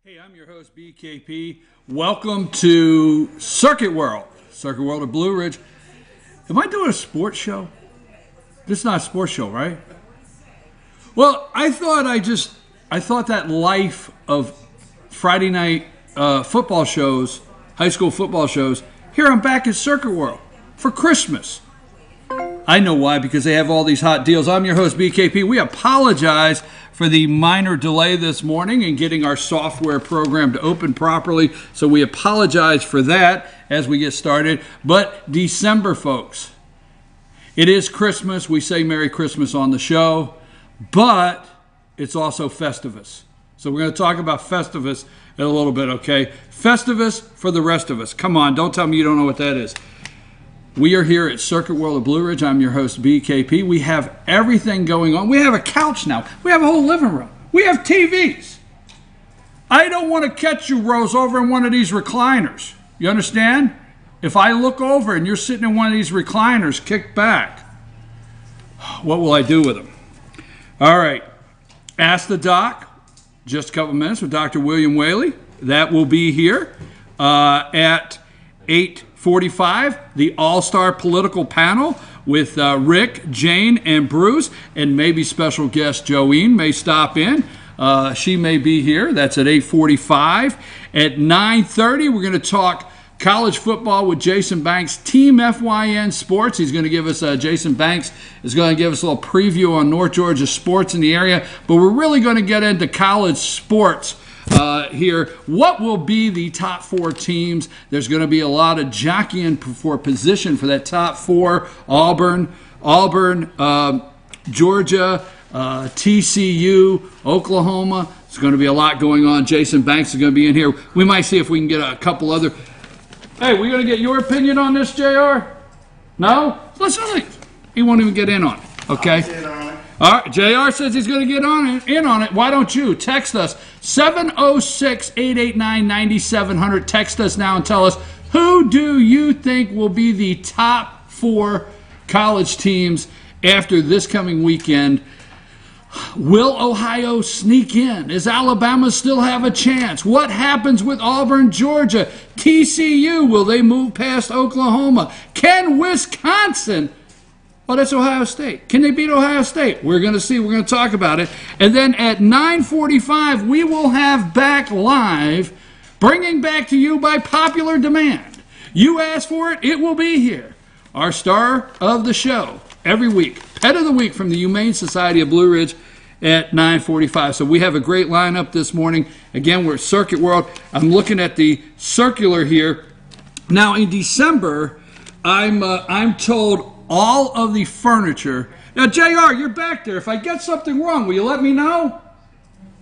Hey, I'm your host, BKP. Welcome to Circuit World of Blue Ridge. Am I doing a sports show? This is not a sports show, right? Well, I thought that life of Friday night football shows, high school football shows, here I'm back at Circuit World for Christmas. I know why, because they have all these hot deals. I'm your host, BKP. We apologize for the minor delay this morning in getting our software program to open properly, so we apologize for that as we get started. But December, folks, it is Christmas. We say Merry Christmas on the show, but it's also Festivus. So we're going to talk about Festivus in a little bit, okay? Festivus for the rest of us. Come on, don't tell me you don't know what that is. We are here at Circuit World of Blue Ridge. I'm your host, BKP. We have everything going on. We have a couch now. We have a whole living room. We have TVs. I don't want to catch you, Rose, over in one of these recliners. You understand? If I look over and you're sitting in one of these recliners, kick back, what will I do with them? All right. Ask the Doc. Just a couple minutes with Dr. William Whaley. That will be here at 8:45, the All-Star Political Panel with Rick, Jane, and Bruce, and maybe special guest Joene may stop in. She may be here. That's at 8:45. At 9:30, we're going to talk college football with Jason Banks, TeamFYNSports. He's going to give us, Jason Banks is going to give us a little preview on North Georgia sports in the area, but we're really going to get into college sports here. What will be the top four teams? There's going to be a lot of jockeying for position for that top four. Auburn, Georgia, TCU, Oklahoma. There's going to be a lot going on. Jason Banks is going to be in here. We might see if we can get a couple other. Hey, we going to get your opinion on this, JR? No? Listen, he won't even get in on it. Okay? All right, JR says he's going to get in on it. Why don't you text us 706-889-9700. Text us now and tell us, who do you think will be the top four college teams after this coming weekend? Will Ohio sneak in? Does Alabama still have a chance? What happens with Auburn, Georgia? TCU, will they move past Oklahoma? Can Wisconsin? Oh, that's Ohio State. Can they beat Ohio State? We're going to see. We're going to talk about it. And then at 9:45, we will have back live, bringing back to you by popular demand. You asked for it, it will be here. Our star of the show every week, Pet of the Week from the Humane Society of Blue Ridge at 9:45. So we have a great lineup this morning. Again, we're at Circuit World. I'm looking at the circular here. Now, in December, I'm told all of the furniture. Now, JR, you're back there. If I get something wrong, will you let me know?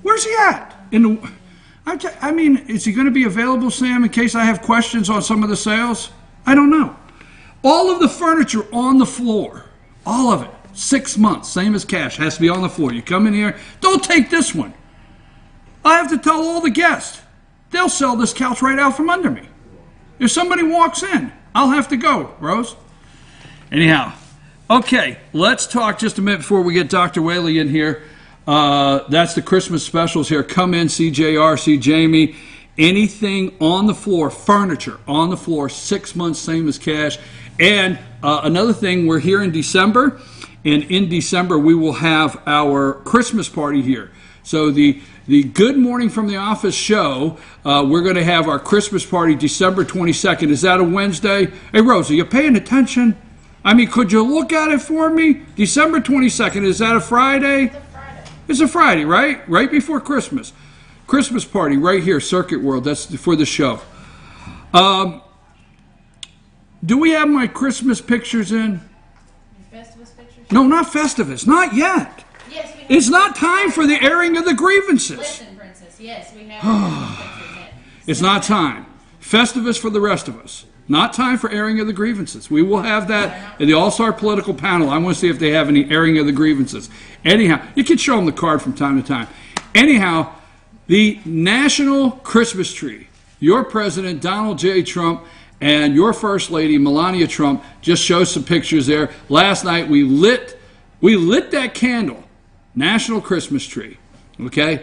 Where's he at? I mean, is he going to be available, Sam, in case I have questions on some of the sales? I don't know. All of the furniture on the floor, all of it, 6 months, same as cash, has to be on the floor. You come in here, don't take this one. I have to tell all the guests. They'll sell this couch right out from under me. If somebody walks in, I'll have to go, Rose. Anyhow, okay, let's talk just a minute before we get Dr. Whaley in here. That's the Christmas specials here. Come in, see JR, see Jamie. Anything on the floor, furniture on the floor, 6 months, same as cash. And another thing, we're here in December, and in December we will have our Christmas party here. So the Good Morning from the Office show, we're going to have our Christmas party December 22nd. Is that a Wednesday? Hey, Rose, are you paying attention? I mean, could you look at it for me? December 22nd, is that a Friday? It's a Friday. It's a Friday, right? Right before Christmas. Christmas party right here, Circuit World. That's for the show. Do we have my Christmas pictures in? Festivus pictures? No, not Festivus. Not yet. Yes, we have. It's not time for the airing of the grievances. Listen, Princess. Yes, we have pictures in. It's not time. Festivus for the rest of us. Not time for airing of the grievances. We will have that at the All-Star Political Panel. I want to see if they have any airing of the grievances. Anyhow, you can show them the card from time to time. Anyhow, the National Christmas Tree. Your President, Donald J. Trump, and your First Lady, Melania Trump, just showed some pictures there. Last night, we lit that candle, National Christmas Tree, okay?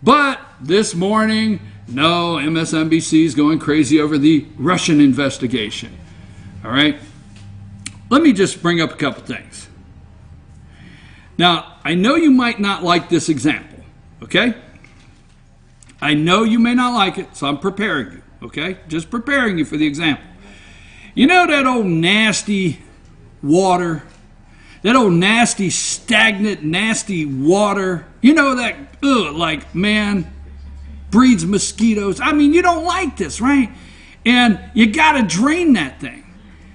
But this morning, No, MSNBC is going crazy over the Russian investigation. All right? Let me just bring up a couple things. Now, I know you might not like this example, okay? I know you may not like it, so I'm preparing you, okay? Just preparing you for the example. You know that old nasty water, that old nasty, stagnant, nasty water, you know that, like, man, breeds mosquitoes. I mean, you don't like this, right? And you got to drain that thing.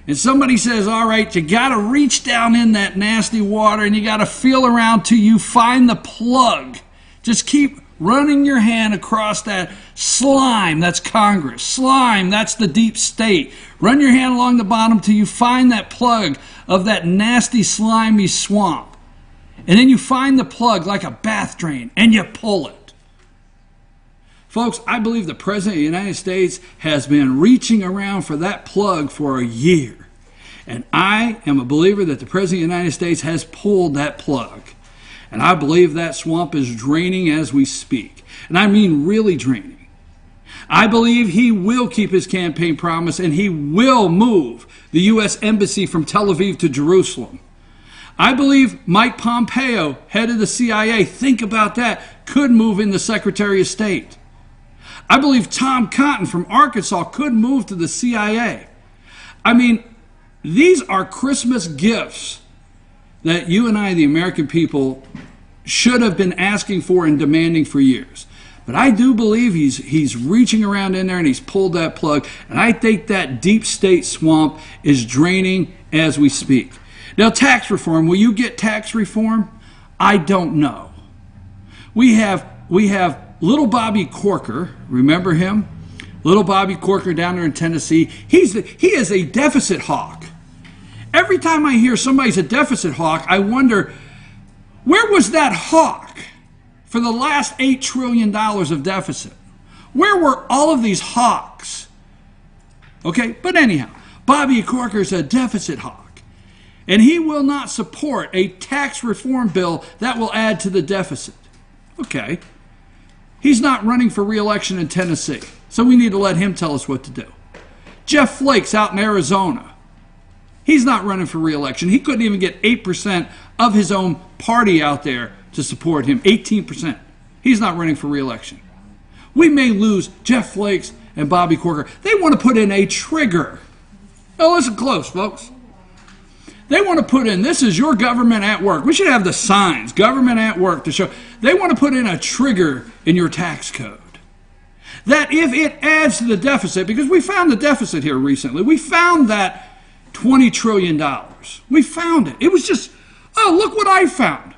And somebody says, all right, you got to reach down in that nasty water and you got to feel around till you find the plug. Just keep running your hand across that slime, that's Congress. Slime, that's the deep state. Run your hand along the bottom till you find that plug of that nasty, slimy swamp. And then you find the plug like a bath drain and you pull it. Folks, I believe the President of the United States has been reaching around for that plug for a year. And I am a believer that the President of the United States has pulled that plug. And I believe that swamp is draining as we speak. And I mean really draining. I believe he will keep his campaign promise and he will move the U.S. Embassy from Tel Aviv to Jerusalem. I believe Mike Pompeo, head of the CIA, think about that, could move in the Secretary of State. I believe Tom Cotton from Arkansas could move to the CIA. I mean, these are Christmas gifts that you and I, the American people, should have been asking for and demanding for years. But I do believe he's reaching around in there and he's pulled that plug. And I think that deep state swamp is draining as we speak. Now, tax reform. Will you get tax reform? I don't know. We have little Bobby Corker. Remember him? Little Bobby Corker down there in Tennessee. He is a deficit hawk. Every time I hear somebody's a deficit hawk, I wonder, where was that hawk for the last $8 trillion of deficit? Where were all of these hawks? Okay, but anyhow, Bobby Corker's a deficit hawk. And he will not support a tax reform bill that will add to the deficit. Okay. He's not running for re-election in Tennessee, so we need to let him tell us what to do. Jeff Flake's out in Arizona. He's not running for re-election. He couldn't even get 8% of his own party out there to support him. 18%. He's not running for re-election. We may lose Jeff Flakes and Bobby Corker. They want to put in a trigger. Now listen close, folks. They want to put in, this is your government at work. We should have the signs, government at work, to show. They want to put in a trigger in your tax code. That if it adds to the deficit, because we found the deficit here recently. We found that $20 trillion. We found it. It was just, oh, look what I found.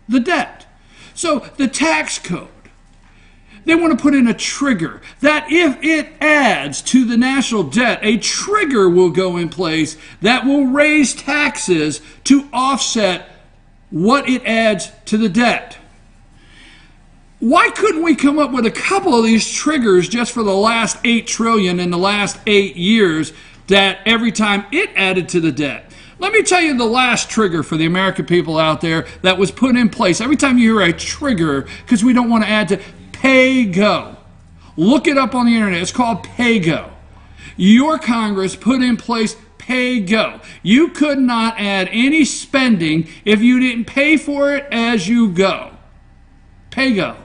The debt. So the tax code. They want to put in a trigger that if it adds to the national debt, a trigger will go in place that will raise taxes to offset what it adds to the debt. Why couldn't we come up with a couple of these triggers just for the last $8 trillion in the last 8 years that every time it added to the debt? Let me tell you the last trigger for the American people out there that was put in place. Every time you hear a trigger, because we don't want to add to pay-go. Look it up on the internet. It's called pay-go. Your Congress put in place pay-go. You could not add any spending if you didn't pay for it as you go. Pay-go.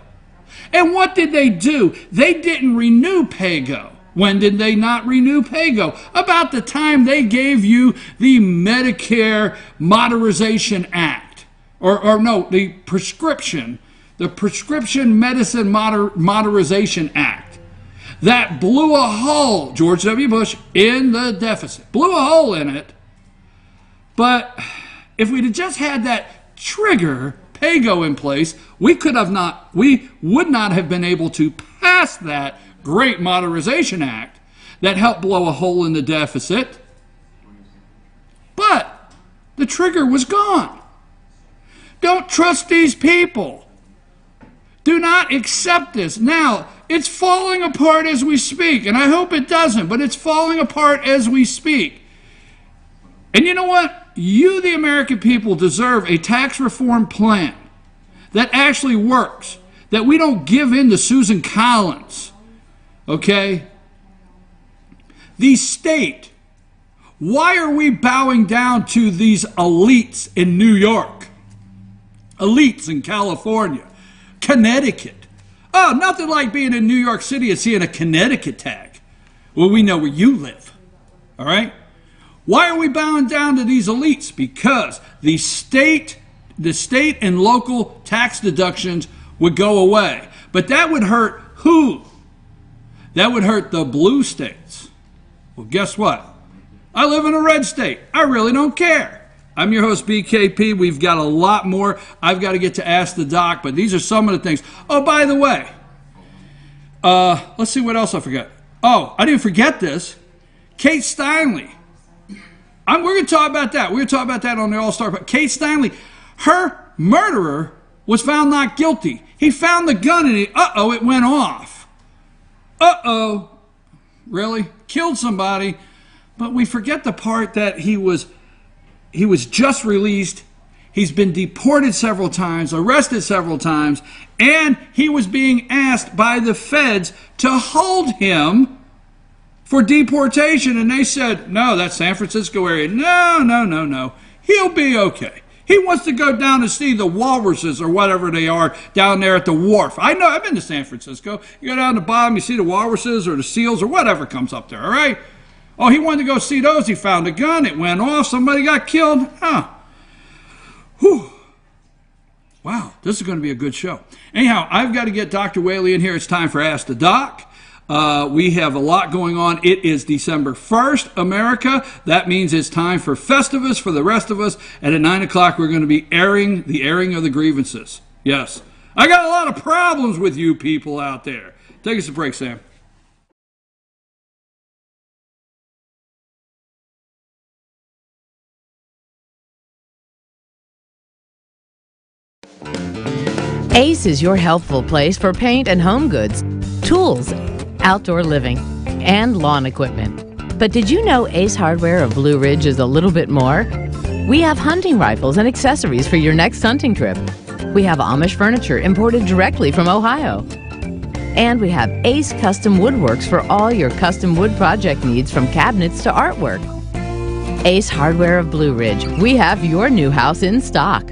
And what did they do? They didn't renew pay-go. When did they not renew pay-go? About the time they gave you the Medicare Modernization Act. Or no, the Prescription Medicine Modernization Act. That blew a hole, George W. Bush, in the deficit. Blew a hole in it. But if we'd have just had that trigger, pay-go, in place, we would not have been able to pass that great Modernization Act that helped blow a hole in the deficit. But the trigger was gone. Don't trust these people. Do not accept this. Now, it's falling apart as we speak, and I hope it doesn't, but it's falling apart as we speak. And you know what? You, the American people, deserve a tax reform plan that actually works, that we don't give in to Susan Collins, okay? The state, why are we bowing down to these elites in New York? Elites in California, Connecticut. Oh, nothing like being in New York City and seeing a Connecticut tag. Well, we know where you live, all right? Why are we bowing down to these elites? Because the state and local tax deductions would go away. But that would hurt who? That would hurt the blue states. Well, guess what? I live in a red state. I really don't care. I'm your host, BKP. We've got a lot more. I've got to get to Ask the Doc, but these are some of the things. Oh, by the way, let's see what else I forgot. Oh, I didn't forget this. Kate Steinle. We're going to talk about that. We're going to talk about that on the All-Star. But Kate Steinle, her murderer was found not guilty. He found the gun and it went off. Really? Killed somebody. But we forget the part that he was just released. He's been deported several times, arrested several times, and he was being asked by the feds to hold him for deportation, and they said, no, that's San Francisco area. No. He'll be okay. He wants to go down to see the walruses or whatever they are down there at the wharf. I know, I've been to San Francisco. You go down the bottom, you see the walruses or the seals or whatever comes up there, all right? Oh, he wanted to go see those. He found a gun. It went off. Somebody got killed. Whew. Wow, this is going to be a good show. Anyhow, I've got to get Dr. Whaley in here. It's time for Ask the Doc. We have a lot going on. It is December 1st, America. That means it's time for Festivus for the rest of us. And at 9 o'clock, we're going to be airing of the grievances. Yes. I got a lot of problems with you people out there. Take us a break, Sam. Ace is your healthful place for paint and home goods, tools, outdoor living, and lawn equipment. But did you know Ace Hardware of Blue Ridge is a little bit more? We have hunting rifles and accessories for your next hunting trip. We have Amish furniture imported directly from Ohio. And we have Ace Custom Woodworks for all your custom wood project needs, from cabinets to artwork. Ace Hardware of Blue Ridge. We have your new house in stock.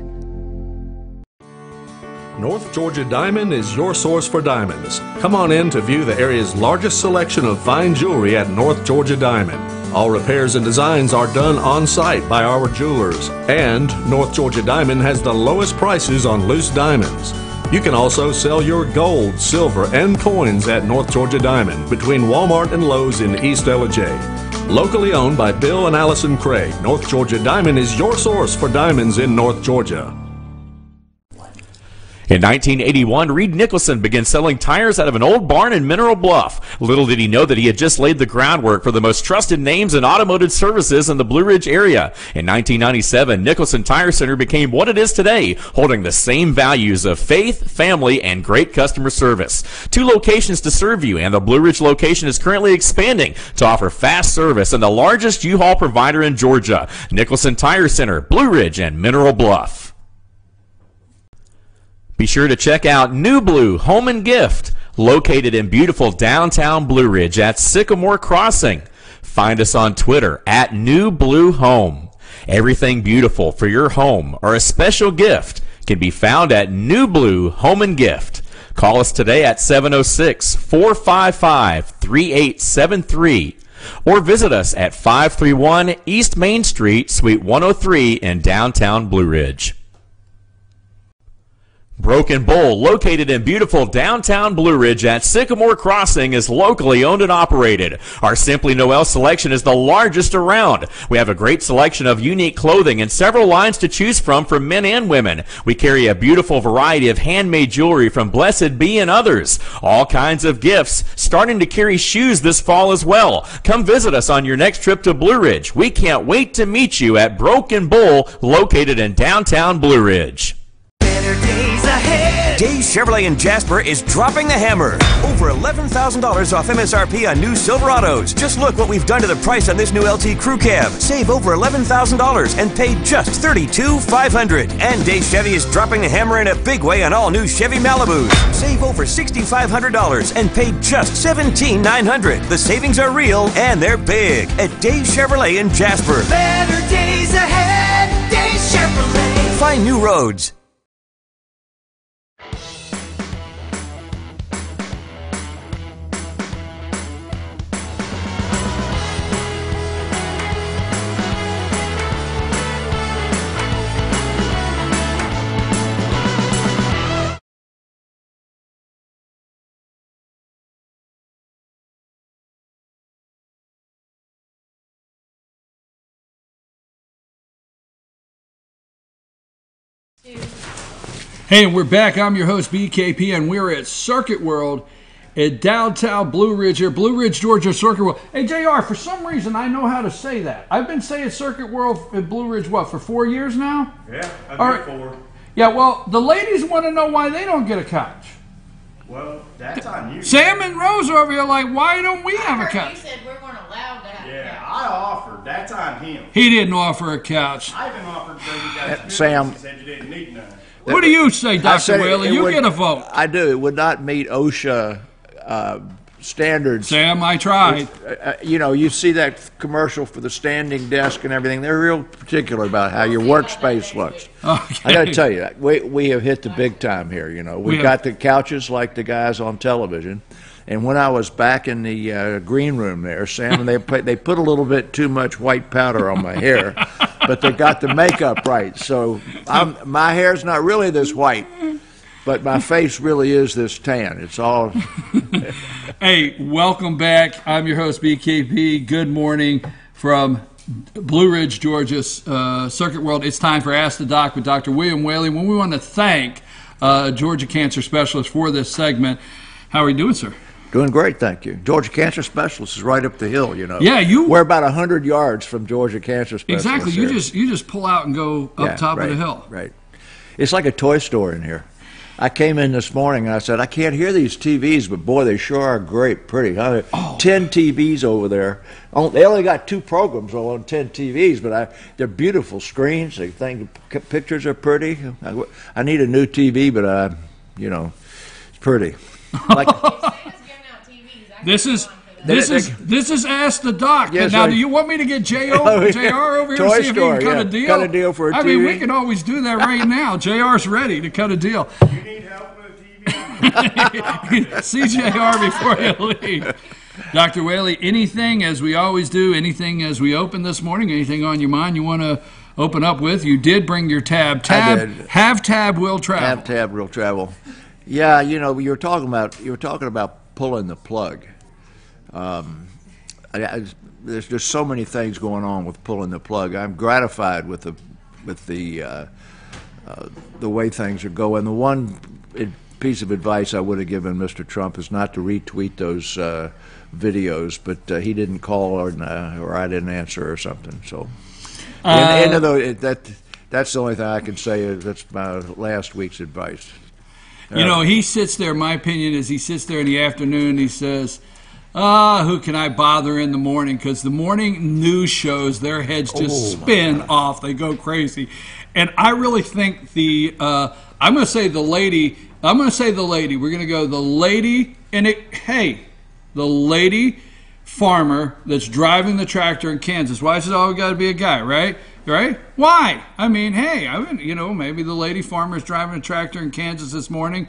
North Georgia Diamond is your source for diamonds. Come on in to view the area's largest selection of fine jewelry at North Georgia Diamond. All repairs and designs are done on site by our jewelers. And North Georgia Diamond has the lowest prices on loose diamonds. You can also sell your gold, silver, and coins at North Georgia Diamond between Walmart and Lowe's in East Ellijay. Locally owned by Bill and Allison Craig, North Georgia Diamond is your source for diamonds in North Georgia. In 1981, Reed Nicholson began selling tires out of an old barn in Mineral Bluff. Little did he know that he had just laid the groundwork for the most trusted names in automotive services in the Blue Ridge area. In 1997, Nicholson Tire Center became what it is today, holding the same values of faith, family, and great customer service. 2 locations to serve you, and the Blue Ridge location is currently expanding to offer fast service and the largest U-Haul provider in Georgia. Nicholson Tire Center, Blue Ridge, and Mineral Bluff. Be sure to check out New Blue Home and Gift, located in beautiful downtown Blue Ridge at Sycamore Crossing. Find us on Twitter at New Blue Home. Everything beautiful for your home or a special gift can be found at New Blue Home and Gift. Call us today at 706-455-3873 or visit us at 531 East Main Street, Suite 103 in downtown Blue Ridge. Broken Bull, located in beautiful downtown Blue Ridge at Sycamore Crossing, is locally owned and operated. Our Simply Noel selection is the largest around. We have a great selection of unique clothing and several lines to choose from for men and women. We carry a beautiful variety of handmade jewelry from Blessed Be and others. All kinds of gifts, starting to carry shoes this fall as well. Come visit us on your next trip to Blue Ridge. We can't wait to meet you at Broken Bull, located in downtown Blue Ridge. Days Chevrolet in Jasper is dropping the hammer. Over $11,000 off MSRP on new Silverados. Just look what we've done to the price on this new LT Crew Cab. Save over $11,000 and pay just $32,500. And Days Chevy is dropping the hammer in a big way on all new Chevy Malibus. Save over $6,500 and pay just $17,900. The savings are real and they're big at Days Chevrolet in Jasper. Better days ahead, Days Chevrolet. Find new roads. Hey, we're back. I'm your host, BKP, and we're at Circuit World at downtown Blue Ridge here. Blue Ridge, Georgia, Circuit World. Hey, JR, for some reason, I know how to say that. I've been saying Circuit World at Blue Ridge, what, for 4 years now? Yeah, I've been 4. Yeah, well, the ladies want to know why they don't get a couch. Well, that's on you. Sam and Rose are over here like, why don't we have a couch? He said we weren't allowed to have a couch. I offered. That's on him. He didn't offer a couch. I even offered so you guys Sam. said you didn't need none. What do you say, Dr. Whaley? You get a vote. I do. It would not meet OSHA standards. Sam, I tried. You know, you see that commercial for the standing desk and everything. They're real particular about how your workspace looks. Okay. I got to tell you, we have hit the big time here. You know, we've got the couches like the guys on television. And when I was back in the green room there, Sam, they put a little bit too much white powder on my hair, but they got the makeup right. So my hair's not really this white, but my face really is this tan. It's all. Hey, welcome back. I'm your host, BKP. Good morning from Blue Ridge, Georgia, Circuit World. It's time for Ask the Doc with Dr. William Whaley. When we want to thank Georgia Cancer Specialist for this segment. How are you doing, sir? Doing great, thank you. Georgia Cancer Specialist is right up the hill, you know. Yeah, we're about 100 yards from Georgia Cancer Specialist. Exactly. Here. You just pull out and go up top of the hill. Right. It's like a toy store in here. I came in this morning and I said, I can't hear these TVs, but boy, they sure are great, pretty. Huh? 10 TVs over there. They only got 2 programs on 10 TVs, but they're beautiful screens. They think the pictures are pretty. I need a new TV, but you know, it's pretty. Like. This is Ask the Doc. Yes, now, do you want me to get JR over here Toy to see if he can cut a deal? Cut a deal for a TV. I mean, we can always do that right now. JR's ready to cut a deal. You need help with a TV? See JR before you leave. Dr. Whaley, anything, as we always do, anything as we open this morning, anything on your mind you want to open up with? You did bring your tab. I did. Have tab, will travel. Have tab, will travel. Yeah, you know, you were talking about pulling the plug. There's just so many things going on with pulling the plug. I'm gratified with the way things are going. The one piece of advice I would have given Mr. Trump is not to retweet those videos, but he didn't call or I didn't answer or something. So, that's the only thing I can say. That's my last week's advice. You know, he sits there, my opinion is he sits there in the afternoon and he says, who can I bother in the morning? Because the morning news shows, their heads just spin off. They go crazy. And I really think I'm going to say the lady. We're going to go the lady, the lady farmer that's driving the tractor in Kansas. Why is it always got to be a guy, right? Right? Why? I mean, maybe the lady farmer is driving a tractor in Kansas this morning.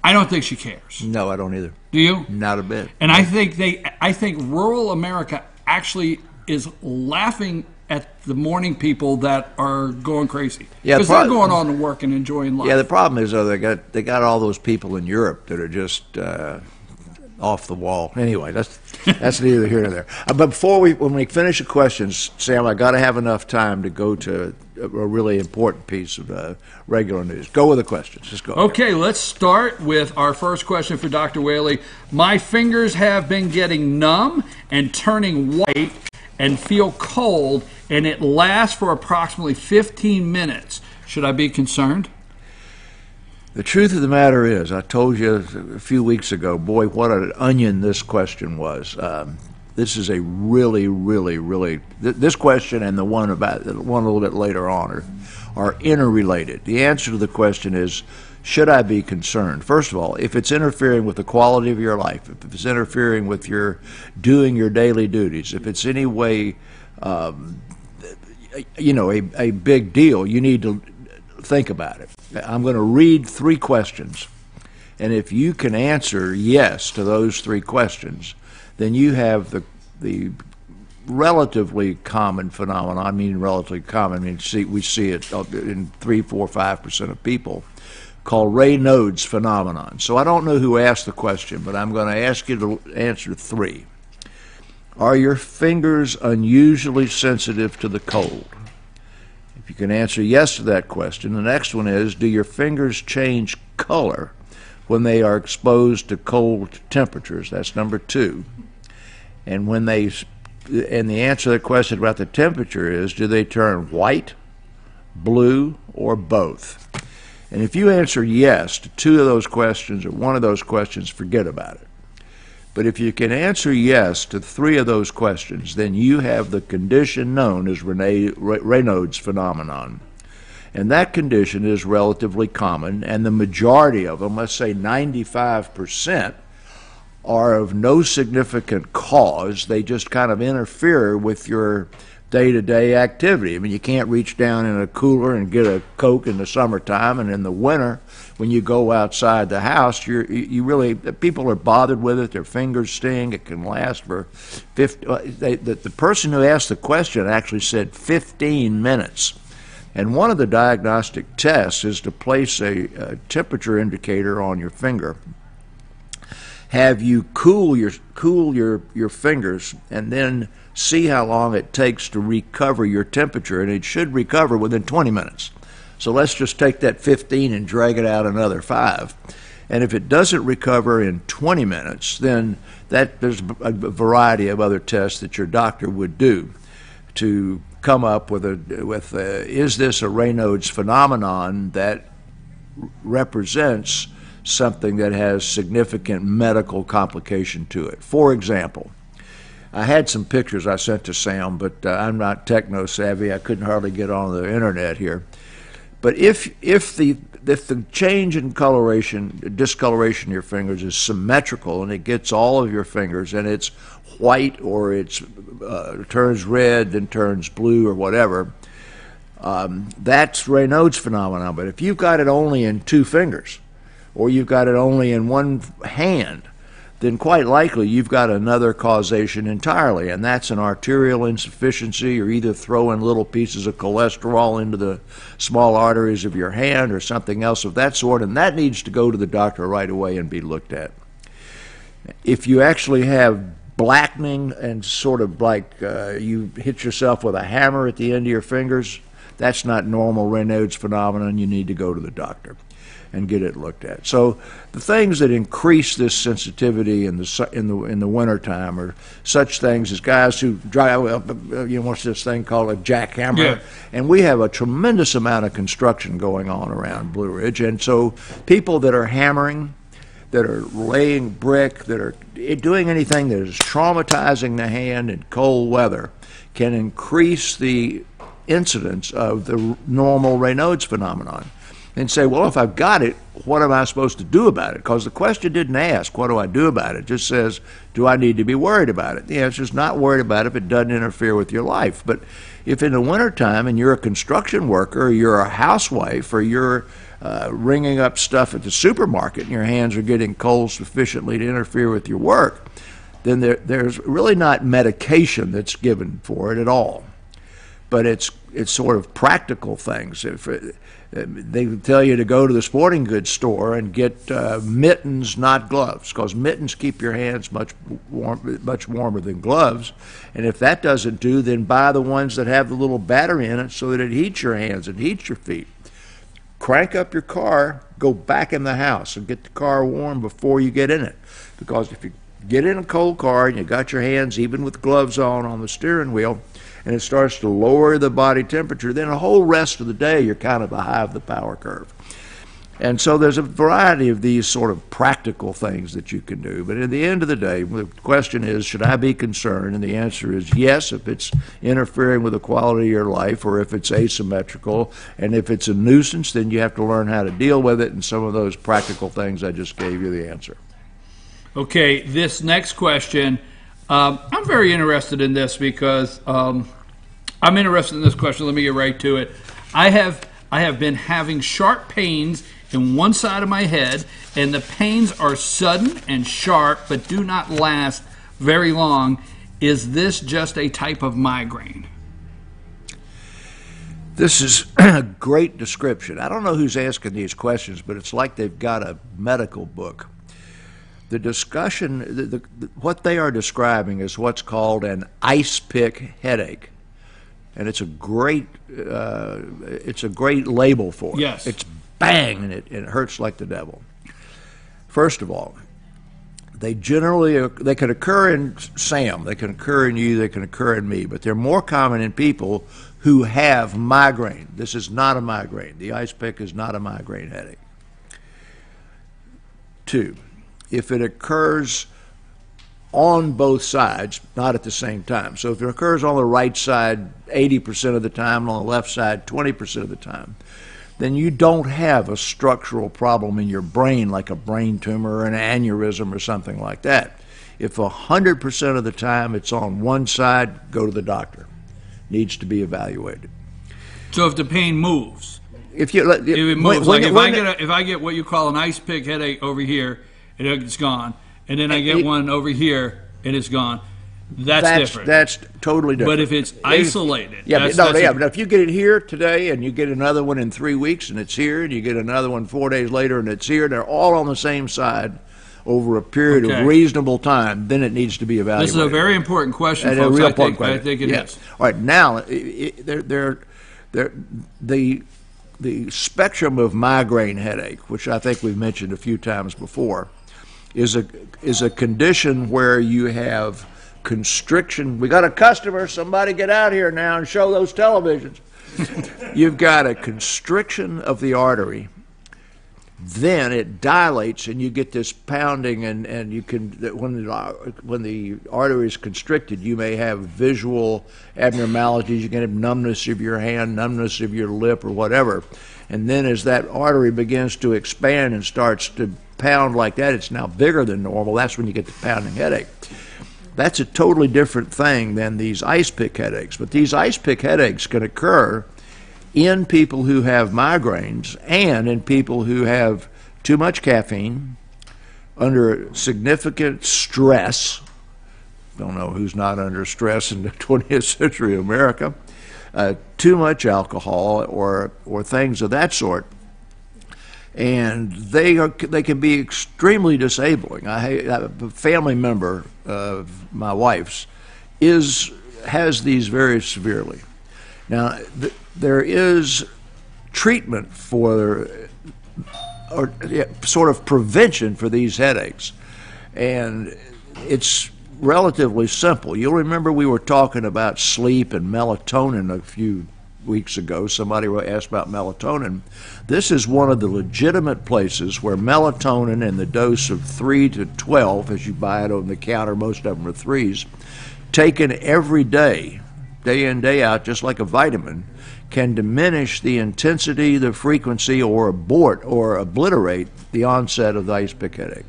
I don't think she cares. No, I don't either. Do you? Not a bit. And I think rural America actually is laughing at the morning people that are going crazy. Yeah, because they're going on to work and enjoying life. Yeah, the problem is though they got all those people in Europe that are just off the wall. Anyway, that's neither here nor there. But when we finish the questions, Sam, I got to have enough time to go to a really important piece of regular news. Go with the questions. Just go. Okay, let's start with our first question for Dr. Whaley. My fingers have been getting numb and turning white and feel cold, and it lasts for approximately 15 minutes. Should I be concerned? The truth of the matter is, I told you a few weeks ago, boy, what an onion this question was. This is a really, this question and the one a little bit later on are interrelated. The answer to the question is, should I be concerned? First of all, if it's interfering with the quality of your life, if it's interfering with your doing your daily duties, if it's any way, a big deal, you need to think about it. I'm going to read 3 questions, and if you can answer yes to those 3 questions, then you have the relatively common phenomenon. I mean, relatively common. I mean, we see it in 3, 4, 5% of people, called Raynaud's phenomenon. So I don't know who asked the question, but I'm going to ask you to answer 3. Are your fingers unusually sensitive to the cold? If you can answer yes to that question, the next one is, do your fingers change color when they are exposed to cold temperatures? That's number 2. And the answer to the question about the temperature is, do they turn white, blue, or both? And if you answer yes to 2 of those questions or 1 of those questions, forget about it. But if you can answer yes to 3 of those questions, then you have the condition known as Raynaud's phenomenon. And that condition is relatively common, and the majority of them, let's say 95%, are of no significant cause. They just kind of interfere with your day-to-day activity. I mean, you can't reach down in a cooler and get a Coke in the summertime, and in the winter, when you go outside the house, people are bothered with it. Their fingers sting. It can last for 50. The person who asked the question actually said 15 minutes. And one of the diagnostic tests is to place a temperature indicator on your finger. Have you cool your fingers and then see how long it takes to recover your temperature, and it should recover within 20 minutes. So let's just take that 15 and drag it out another 5. And if it doesn't recover in 20 minutes, then there's a variety of other tests that your doctor would do to come up with is this a Raynaud's phenomenon that represents something that has significant medical complication to it. For example, I had some pictures I sent to Sam, but I'm not techno savvy. I couldn't hardly get on the internet here. But if the change in discoloration of your fingers is symmetrical and it gets all of your fingers and it's white or it turns red then turns blue or whatever, that's Raynaud's phenomenon. But if you've got it only in 2 fingers or you've got it only in 1 hand, then quite likely you've got another causation entirely, and that's an arterial insufficiency, or either throwing little pieces of cholesterol into the small arteries of your hand or something else of that sort, and that needs to go to the doctor right away and be looked at. If you actually have blackening and sort of like you hit yourself with a hammer at the end of your fingers, that's not normal Raynaud's phenomenon. You need to go to the doctor and get it looked at. So the things that increase this sensitivity in the wintertime are such things as guys who drive, what's this thing called a jackhammer? Yeah. And we have a tremendous amount of construction going on around Blue Ridge, and so people that are hammering, that are laying brick, that are doing anything that is traumatizing the hand in cold weather can increase the incidence of the normal Raynaud's phenomenon. And say, well, if I've got it, what am I supposed to do about it? Because the question didn't ask, what do I do about it? It just says, do I need to be worried about it? The answer is not worried about it if it doesn't interfere with your life. But if in the wintertime and you're a construction worker or you're a housewife or you're ringing up stuff at the supermarket and your hands are getting cold sufficiently to interfere with your work, then there's really not medication that's given for it at all. But it's sort of practical things. They tell you to go to the sporting goods store and get mittens, not gloves, because mittens keep your hands much warmer than gloves. And if that doesn't do, then buy the ones that have the little battery in it so that it heats your hands and heats your feet. Crank up your car, go back in the house and get the car warm before you get in it. Because if you get in a cold car and you got your hands, even with gloves on the steering wheel, and it starts to lower the body temperature, then the whole rest of the day you're kind of high of the power curve. And so there's a variety of these sort of practical things that you can do. But at the end of the day, the question is, should I be concerned? And the answer is yes, if it's interfering with the quality of your life, or if it's asymmetrical. And if it's a nuisance, then you have to learn how to deal with it. And some of those practical things I just gave you the answer. Okay, this next question, I'm very interested in this because I'm interested in this question. Let me get right to it. I have been having sharp pains in one side of my head, and the pains are sudden and sharp but do not last very long. Is this just a type of migraine? This is a great description. I don't know who's asking these questions, but it's like they've got a medical book. The discussion, what they are describing is what's called an ice pick headache. And it's a great label for it. Yes. It's bang, and it hurts like the devil. First of all, they can occur in Sam, they can occur in you, they can occur in me, but they're more common in people who have migraine. This is not a migraine. The ice pick is not a migraine headache. 2, if it occurs on both sides, not at the same time. So if it occurs on the right side 80% of the time and on the left side 20% of the time, then you don't have a structural problem in your brain like a brain tumor or an aneurysm or something like that. If 100% of the time it's on one side, go to the doctor. Needs to be evaluated. So if the pain moves, if it moves, if I get what you call an ice pick headache over here, it's gone. And then I get one over here, and it's gone. That's different. That's totally different. But if it's isolated, but if you get it here today, and you get another one in 3 weeks, and it's here, and you get another one 4 days later, and it's here, and they're all on the same side over a period of reasonable time, then it needs to be evaluated. This is a very important question, and folks. A real important question. I think it is. All right, now the spectrum of migraine headache, which I think we've mentioned a few times before, is a condition where you have constriction. We got a customer. Somebody get out here now and show those televisions. You've got a constriction of the artery. Then it dilates, and you get this pounding, and you can, when the artery is constricted, you may have visual abnormalities. You can have numbness of your hand, numbness of your lip, or whatever. And then as that artery begins to expand and starts to pound like that, it's now bigger than normal. That's when you get the pounding headache. That's a totally different thing than these ice pick headaches. But these ice pick headaches can occur in people who have migraines and in people who have too much caffeine, under significant stress. Don't know who's not under stress in the 20th century America. Too much alcohol or things of that sort. And they can be extremely disabling. A family member of my wife's has these very severely. Now, there is treatment for, sort of prevention for these headaches, and it's relatively simple. You'll remember we were talking about sleep and melatonin a few weeks ago. Somebody asked about melatonin. This is one of the legitimate places where melatonin in the dose of 3 to 12, as you buy it on the counter, most of them are 3s, taken every day, day in, day out, just like a vitamin, can diminish the intensity, the frequency, or abort or obliterate the onset of the ice pick headache.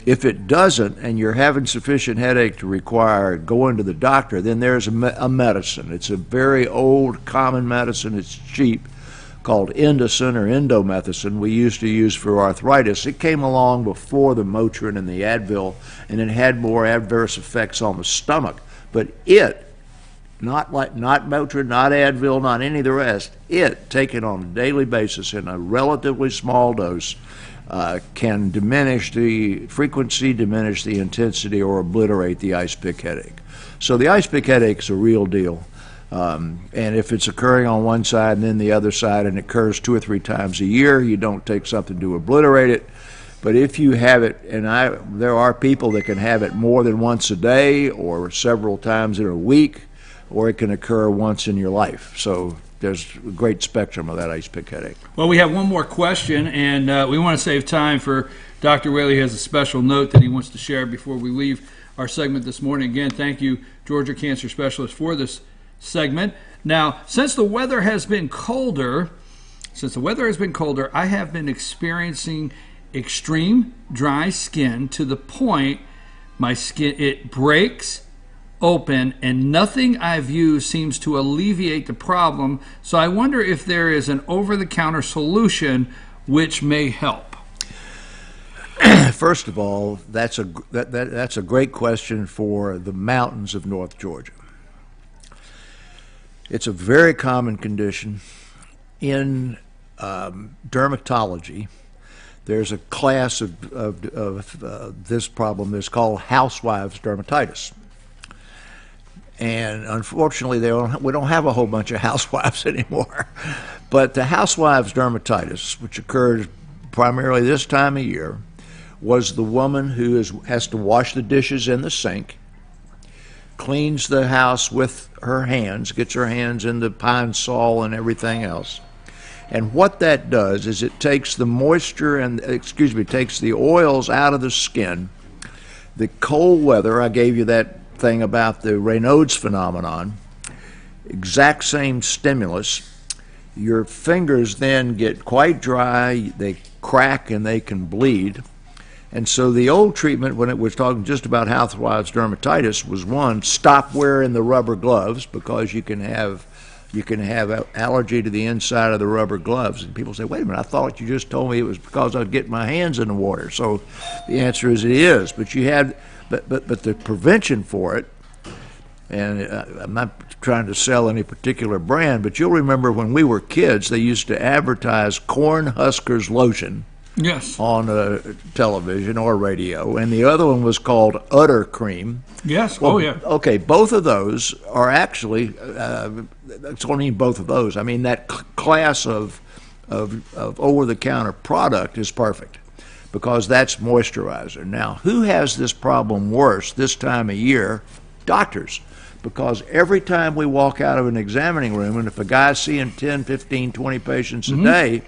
If it doesn't, and you're having sufficient headache to require going to the doctor, then there's a medicine. It's a very old, common medicine. It's cheap, called Indocin or indomethacin. We used to use for arthritis. It came along before the Motrin and the Advil, and it had more adverse effects on the stomach. But it, not Motrin, not Advil, not any of the rest, it, taken on a daily basis in a relatively small dose, can diminish the frequency, diminish the intensity, or obliterate the ice pick headache. So the ice pick headache is a real deal. And if it's occurring on one side and then the other side, and it occurs 2 or 3 times a year, you don't take something to obliterate it. But if you have it, and there are people that can have it more than once a day or several times in a week, or it can occur once in your life. So there's a great spectrum of that ice pick headache. Well, we have one more question, and we want to save time for Dr. Whaley has a special note that he wants to share before we leave our segment this morning. Again, thank you, Georgia Cancer Specialist, for this segment. Now, since the weather has been colder, I have been experiencing extreme dry skin to the point my skin, it breaks open, and nothing I've used seems to alleviate the problem. So I wonder if there is an over-the-counter solution which may help. First of all, that's a great question for the mountains of North Georgia. It's a very common condition in dermatology. There's a class of this problem that's called housewives dermatitis. And unfortunately, we don't have a whole bunch of housewives anymore. But the housewives dermatitis, which occurs primarily this time of year, was the woman who has to wash the dishes in the sink, cleans the house with her hands, gets her hands in the pine sol and everything else. And what that does is it takes the moisture takes the oils out of the skin. The cold weather, I gave you that thing about the Raynaud's phenomenon, exact same stimulus. Your fingers then get quite dry, they crack and they can bleed. And so the old treatment, when it was talking just about housewives dermatitis, was one, stop wearing the rubber gloves, because you can have allergy to the inside of the rubber gloves. And people say, wait a minute, I thought you just told me it was because I'd get my hands in the water. So the answer is it is. But you had, but the prevention for it, and I'm not trying to sell any particular brand, but you'll remember when we were kids, they used to advertise Cornhuskers lotion. Yes. On television or radio, and the other one was called Udder Cream. Yes. Well, oh yeah. Okay, both of those are actually. That's what I mean. Both of those. I mean that class of over-the-counter product is perfect because that's moisturizer. Now, who has this problem worse this time of year? Doctors. Because every time we walk out of an examining room, and if a guy's seeing 10, 15, 20 patients a day,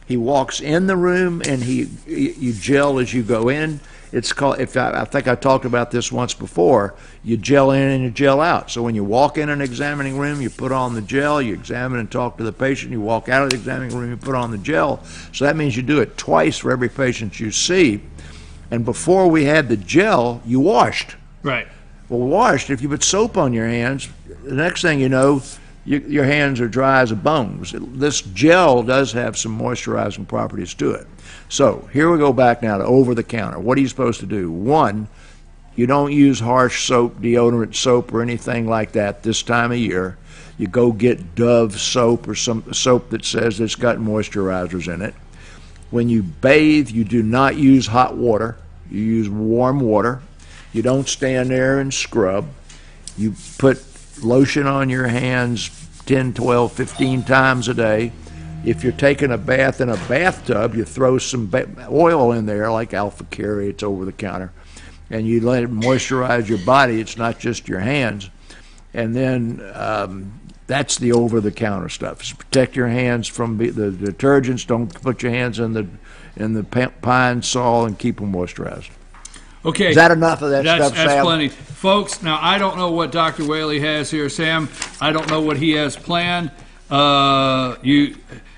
he walks in the room and you gel as you go in. It's called, I think I talked about this once before, you gel in and you gel out. So when you walk in an examining room, you put on the gel, you examine and talk to the patient, you walk out of the examining room, you put on the gel. So that means you do it twice for every patient you see. And before we had the gel, you washed. Right. Well, washed, if you put soap on your hands, the next thing you know, your hands are dry as a bones. This gel does have some moisturizing properties to it. So here we go back now to over-the-counter. What are you supposed to do? One, you don't use harsh soap, deodorant soap, or anything like that this time of year. You go get Dove soap or some soap that says it's got moisturizers in it. When you bathe, you do not use hot water. You use warm water. You don't stand there and scrub. You put lotion on your hands 10, 12, 15 times a day. If you're taking a bath in a bathtub, you throw some oil in there, like Alpha Carry, it's over the counter, and you let it moisturize your body. It's not just your hands. And then that's the over-the-counter stuff. Just protect your hands from the detergents. Don't put your hands in the pine sol and keep them moisturized. Okay. Is that enough of that stuff, Sam? That's plenty. Folks, now I don't know what Dr. Whaley has here, Sam. I don't know what he has planned.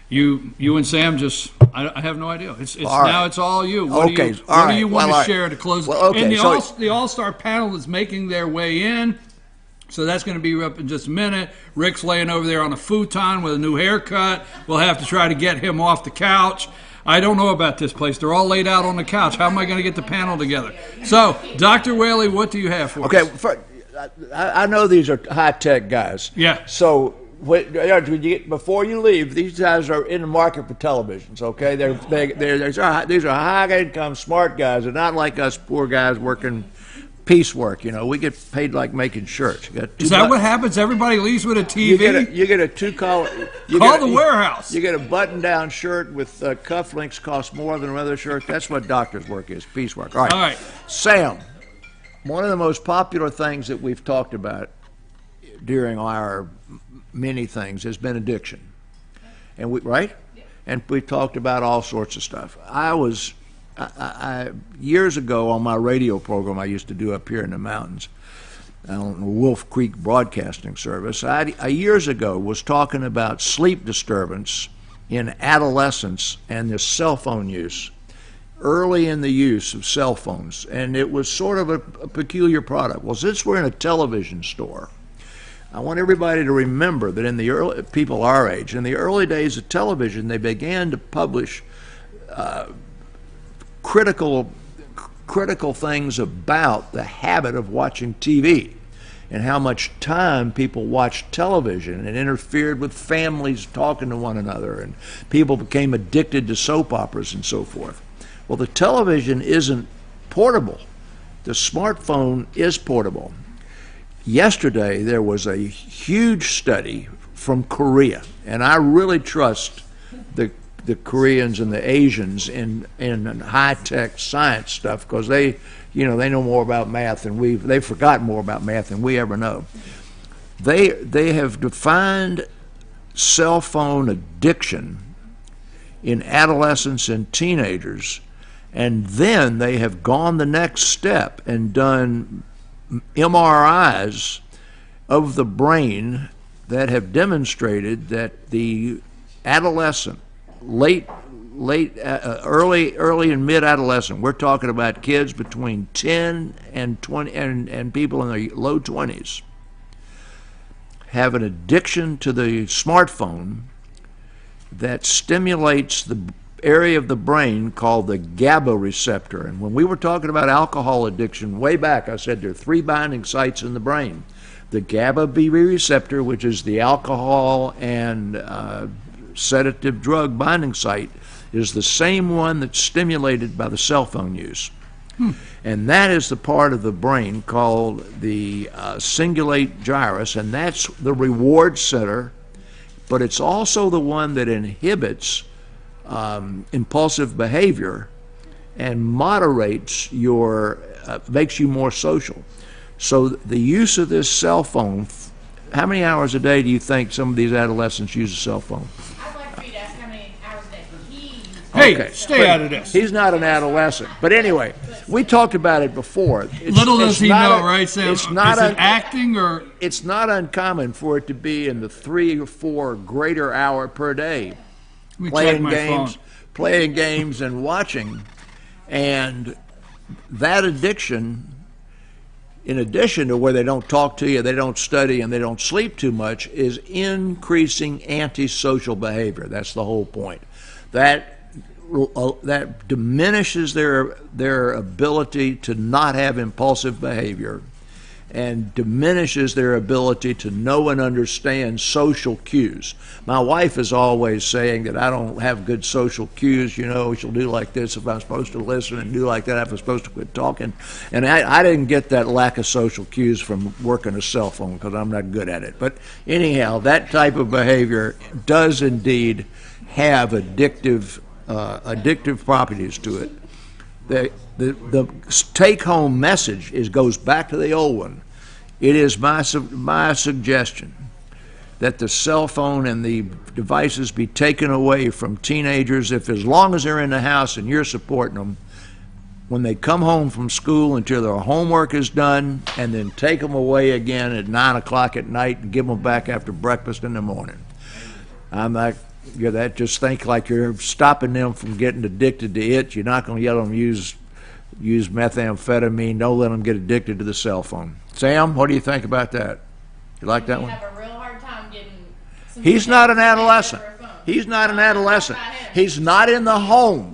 You and Sam just, I have no idea. It's all right. Now it's all you. What do you want to share to close? Well, okay, and the All-Star panel is making their way in. So that's going to be up in just a minute. Rick's laying over there on a futon with a new haircut. We'll have to try to get him off the couch. I don't know about this place. They're all laid out on the couch. How am I going to get the panel together? So, Dr. Whaley, what do you have for us? Okay, I know these are high-tech guys. Yeah. So before you leave, these guys are in the market for televisions, okay? These are high-income, smart guys. They're not like us poor guys working piecework. You know, we get paid like making shirts. Is that what happens? Everybody leaves with a TV? You get a two-collar. Call the warehouse. You get a button-down shirt with cufflinks cost more than another shirt. That's what doctor's work is, piecework. All right. Sam, one of the most popular things that we've talked about during our many things has been addiction. And right? And we talked about all sorts of stuff. I years ago on my radio program I used to do up here in the mountains, on Wolf Creek Broadcasting Service, I years ago was talking about sleep disturbance in adolescence and the cell phone use, early in the use of cell phones. And it was sort of a peculiar product. Well, since we're in a television store, I want everybody to remember that in the early, people our age, in the early days of television, they began to publish critical things about the habit of watching TV and how much time people watched television, and interfered with families talking to one another, and people became addicted to soap operas and so forth. Well, the television isn't portable. The smartphone is portable. Yesterday, there was a huge study from Korea, and I really trust the Koreans and the Asians in high-tech science stuff, because they know more about math than they've forgotten more about math than we ever know. They have defined cell phone addiction in adolescents and teenagers, and then they have gone the next step and done MRIs of the brain that have demonstrated that the adolescent, early and mid-adolescent, we're talking about kids between 10 and 20 and people in their low 20s, have an addiction to the smartphone that stimulates the area of the brain called the GABA receptor. And when we were talking about alcohol addiction way back, I said there are 3 binding sites in the brain. The GABA receptor, which is the alcohol and sedative drug binding site, is the same one that's stimulated by the cell phone use. And that is the part of the brain called the cingulate gyrus, and that's the reward center, but it's also the one that inhibits impulsive behavior and moderates makes you more social. So the use of this cell phone, how many hours a day do you think some of these adolescents use a cell phone? I'd like for you to ask how many hours a day he uses. Hey, stay out of this. He's not an adolescent. But anyway, we talked about it before. Little does he know, right, Sam? Is it acting or? It's not uncommon for it to be in the 3 or 4 greater hour per day. Playing games and watching. And that addiction, in addition to where they don't talk to you, they don't study, and they don't sleep too much, is increasing antisocial behavior. That's the whole point. That diminishes their ability to not have impulsive behavior, and diminishes their ability to know and understand social cues. My wife is always saying that I don't have good social cues. She'll do like this if I'm supposed to listen, and do like that if I'm supposed to quit talking. And I didn't get that lack of social cues from working a cell phone, because I'm not good at it. But anyhow, that type of behavior does indeed have addictive properties to it. The take-home message goes back to the old one. It is my suggestion that the cell phone and the devices be taken away from teenagers, as long as they're in the house and you're supporting them, when they come home from school until their homework is done, and then take them away again at 9 o'clock at night and give them back after breakfast in the morning. I'm not that. Just think like you're stopping them from getting addicted to it. You're not going to let them use methamphetamine. Don't let them get addicted to the cell phone. Sam, what do you think about that? You like that one? Have a real hard time getting. He's not an adolescent. He's not an adolescent. He's not in the home.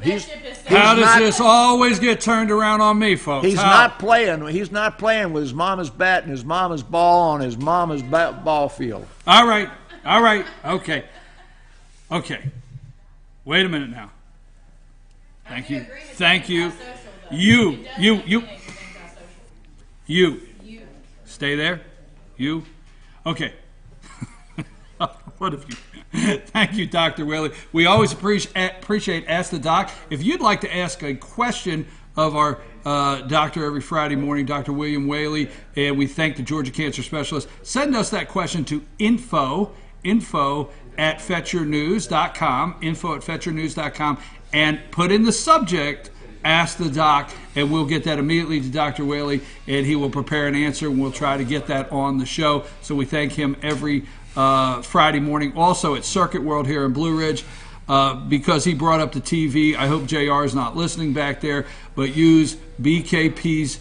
How does this always get turned around on me, folks? He's not playing. He's not playing with his mama's bat and his mama's ball on his mama's ball field. All right. Okay. Wait a minute now. Thank you. You. Stay there. You. Okay. What if you? Thank you, Dr. Whaley. We always appreciate Ask the Doc. If you'd like to ask a question of our doctor every Friday morning, Dr. William Whaley, and we thank the Georgia Cancer Specialist, send us that question to info info@fetchernews.com, info@fetchernews.com, and put in the subject, Ask the Doc, and we'll get that immediately to Dr. Whaley, and he will prepare an answer, and we'll try to get that on the show. So we thank him every Friday morning. Also at Circuit World here in Blue Ridge, because he brought up the TV. I hope JR is not listening back there, but use BKP's,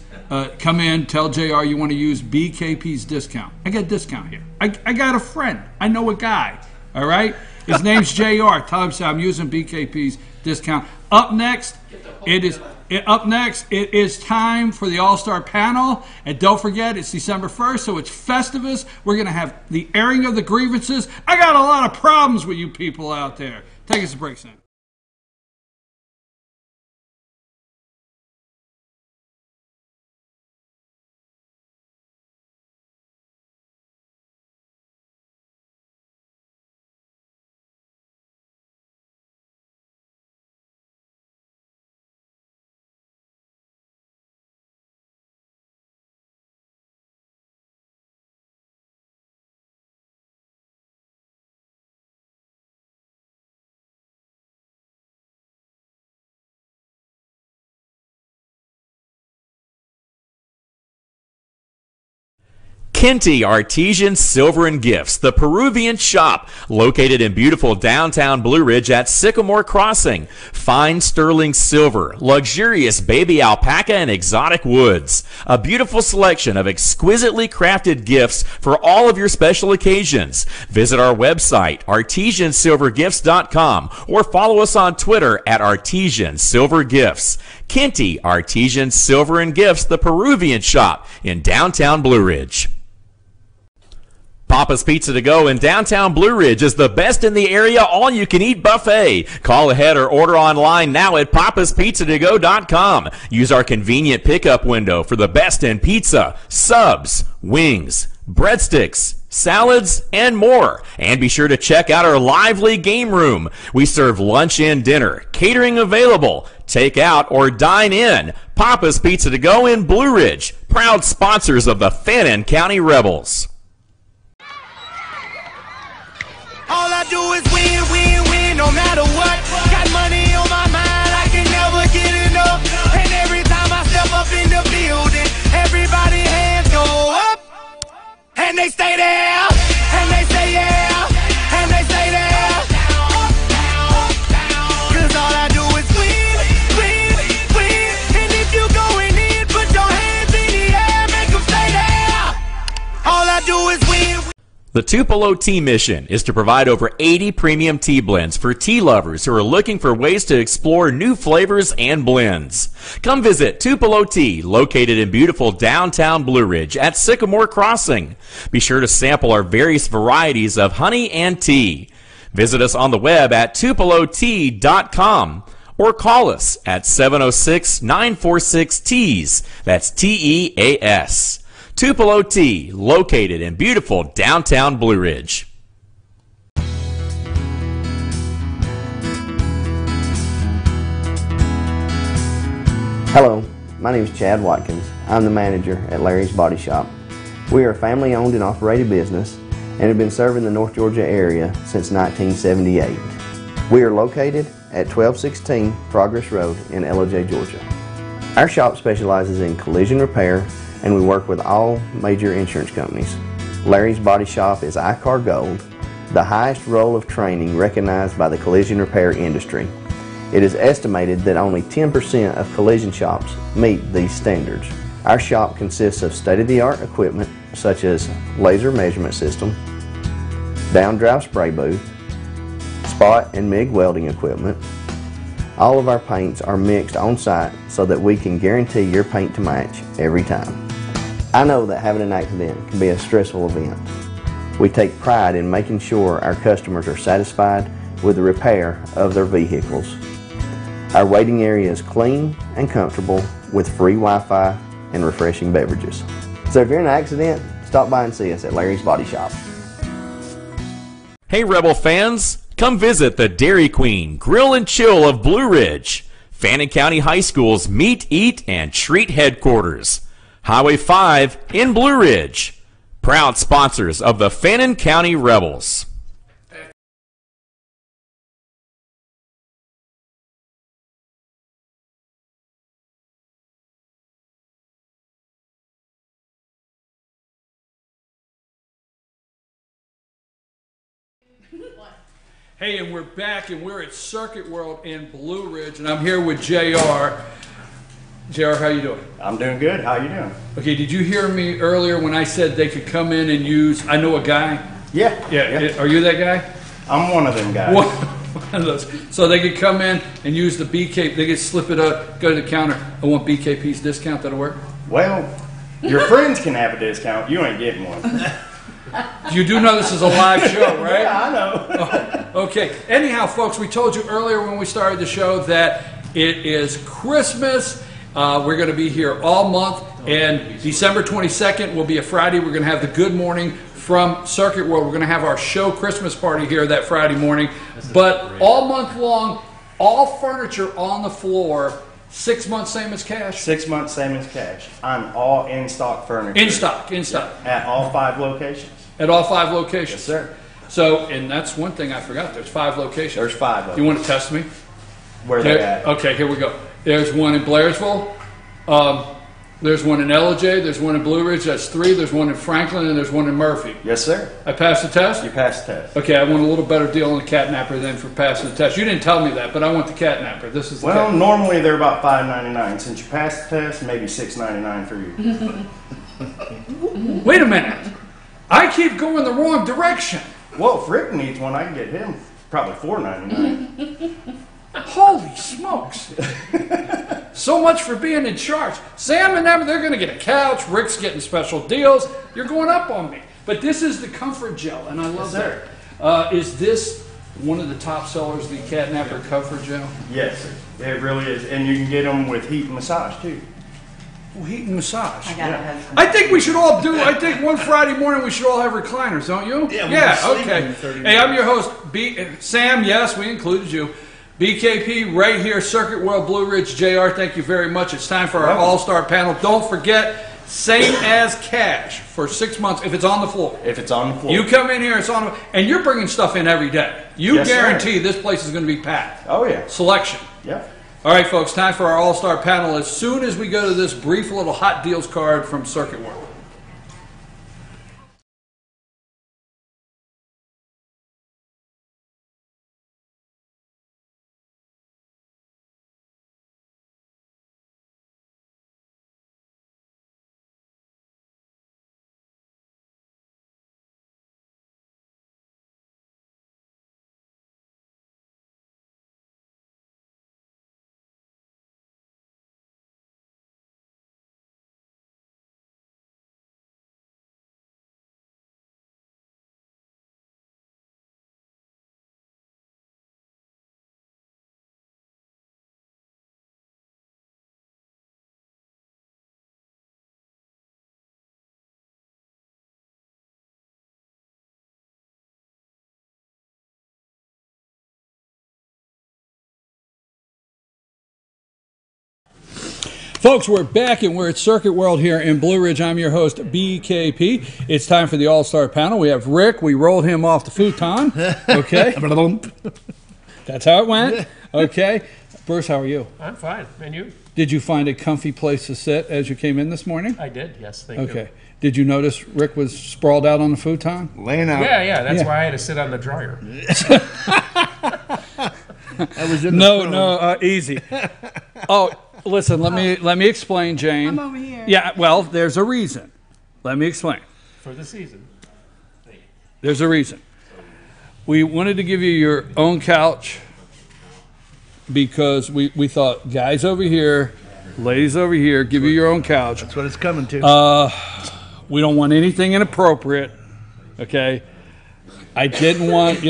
come in, tell JR you want to use BKP's discount. I get a discount here. I got a friend. I know a guy, all right? His name's JR. Tell him I'm using BKP's discount. Up next, it is time for the All-Star Panel. And don't forget, it's December 1st, so it's Festivus. We're going to have the airing of the grievances. I got a lot of problems with you people out there. Take us a break, Sam. Kenty Artesian Silver and Gifts, the Peruvian shop, located in beautiful downtown Blue Ridge at Sycamore Crossing. Fine sterling silver, luxurious baby alpaca and exotic woods. A beautiful selection of exquisitely crafted gifts for all of your special occasions. Visit our website, artesiansilvergifts.com, or follow us on Twitter at Artesian Silver Gifts. Kenty Artesian Silver and Gifts, the Peruvian shop in downtown Blue Ridge. Papa's Pizza to Go in downtown Blue Ridge is the best in the area all-you-can-eat buffet. Call ahead or order online now at papaspizzatogo.com. Use our convenient pickup window for the best in pizza, subs, wings, breadsticks, salads, and more. And be sure to check out our lively game room. We serve lunch and dinner, catering available, take out or dine in. Papa's Pizza to Go in Blue Ridge, proud sponsors of the Fannin County Rebels. All I do is win, win, win, no matter what. Got money on my mind, I can never get enough. And every time I step up in the building, everybody hands go up. And they stay there, and they say yeah, and they say there. Cause all I do is win, win, win. And if you going in, put your hands in the air, make them stay there. All I do is win. The Tupelo Tea mission is to provide over 80 premium tea blends for tea lovers who are looking for ways to explore new flavors and blends. Come visit Tupelo Tea, located in beautiful downtown Blue Ridge at Sycamore Crossing. Be sure to sample our various varieties of honey and tea. Visit us on the web at tupelotea.com or call us at 706-946-TEAS. That's TEAS. Tupelo Tea, located in beautiful downtown Blue Ridge. Hello, my name is Chad Watkins. I'm the manager at Larry's Body Shop. We are a family-owned and operated business and have been serving the North Georgia area since 1978. We are located at 1216 Progress Road in LOJ, Georgia. Our shop specializes in collision repair, and we work with all major insurance companies. Larry's Body Shop is ICAR Gold, the highest role of training recognized by the collision repair industry. It is estimated that only 10% of collision shops meet these standards. Our shop consists of state-of-the-art equipment such as laser measurement system, down-drive spray booth, spot and MIG welding equipment. All of our paints are mixed on site so that we can guarantee your paint to match every time. I know that having an accident can be a stressful event. We take pride in making sure our customers are satisfied with the repair of their vehicles. Our waiting area is clean and comfortable with free Wi-Fi and refreshing beverages. So if you're in an accident, stop by and see us at Larry's Body Shop. Hey Rebel fans, come visit the Dairy Queen Grill and Chill of Blue Ridge, Fannin County High School's Meet, Eat, and Treat headquarters. Highway 5 in Blue Ridge. Proud sponsors of the Fannin County Rebels. Hey, and we're back, and we're at Circuit World in Blue Ridge, and I'm here with JR. JR, how you doing? I'm doing good. How you doing? Okay, did you hear me earlier when I said they could come in and use, I know a guy? Yeah. Are you that guy? I'm one of them guys. One of those. So they could come in and use the BKP, they could slip it up, go to the counter, I want BKP's discount, that'll work? Well, your friends can have a discount. You ain't getting one. You do know this is a live show, right? Yeah, I know. Oh, okay. Anyhow, folks, we told you earlier when we started the show that it is Christmas. We're going to be here all month, and December 22nd will be a Friday. We're going to have the Good Morning from Circuit World. We're going to have our show Christmas party here that Friday morning. But all month long, all furniture on the floor, 6 months same as cash. 6 months, same as cash. I'm all in stock furniture. In stock. At all 5 locations. At all 5 locations. Yes, sir. So, and that's one thing I forgot. There's 5 locations. There's 5 of them. You want to test me? Where they at? Okay, here we go. There's one in Blairsville. There's one in LJ. There's one in Blue Ridge. That's 3. There's one in Franklin, and there's one in Murphy. Yes, sir. I passed the test? You passed the test. Okay, I want a little better deal on the catnapper than for passing the test. You didn't tell me that, but I want the catnapper. This is the Well, catnapper. normally they're about $5.99. Since you passed the test, maybe $6.99 for you. Wait a minute. I keep going the wrong direction. Well, if Rick needs one, I can get him probably $4.99. Holy smokes. So much for being in charge. Sam and them, they're going to get a couch. Rick's getting special deals. You're going up on me. But this is the Comfort Gel, and I love that. Is this one of the top sellers, the Catnapper Comfort Gel? Yes, sir. It really is. And you can get them with heat and massage, too. Oh, heat and massage. I think we should all do, I think one Friday morning we should all have recliners, don't you? Yeah, okay. Hey, I'm your host, Sam, yes, we included you. BKP right here, Circuit World Blue Ridge. JR, thank you very much. It's time for our all-star panel. Don't forget, same as cash for 6 months if it's on the floor. If it's on the floor. You come in here, it's on the and you're bringing stuff in every day. You Yes, guarantee sir. this place is going to be packed. Oh, yeah. Selection. Yep. All right, folks, time for our all-star panel as soon as we go to this brief little hot deals card from Circuit World. Folks, we're back and we're at Circuit World here in Blue Ridge. I'm your host, BKP. It's time for the all-star panel. We have Rick. We rolled him off the futon. Okay. That's how it went. Okay. Bruce, how are you? I'm fine. And you? Did you find a comfy place to sit as you came in this morning? I did, yes. Thank you. Okay. Did you notice Rick was sprawled out on the futon? Laying out. Yeah. That's why I had to sit on the dryer. I was in the easy. Oh, listen, let me explain, Jane. I'm over here. Yeah, well, there's a reason. Let me explain. For the season. There's a reason. We wanted to give you your own couch because we thought guys over here, ladies over here, give you your own couch. That's what it's coming to. We don't want anything inappropriate, okay? I didn't want,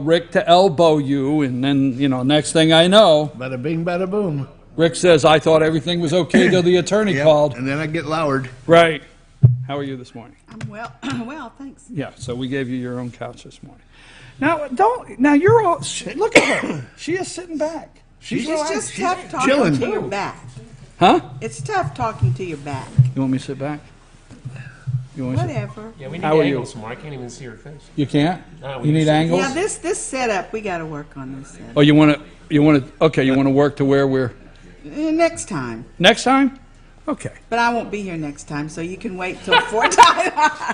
Rick to elbow you, and then, next thing I know, Bada bing, bada boom. Rick says, I thought everything was okay till the attorney called. And then I get lowered. Right. How are you this morning? I'm well. Well, thanks. Yeah, so we gave you your own couch this morning. Now you're all, look at her. She is sitting back. She's just tough talking chilling. to your back. Huh? It's tough talking to your back. You want me to sit back? You want me to sit? Whatever. Yeah, we need How are angles you? more. I can't even see her face. You can't? No, we You can need see. angles? Yeah, this setup, we got to work on this setup. Oh, you want to work to where we're, Next time. next time? Okay. But I won't be here next time, so you can wait till 4 times.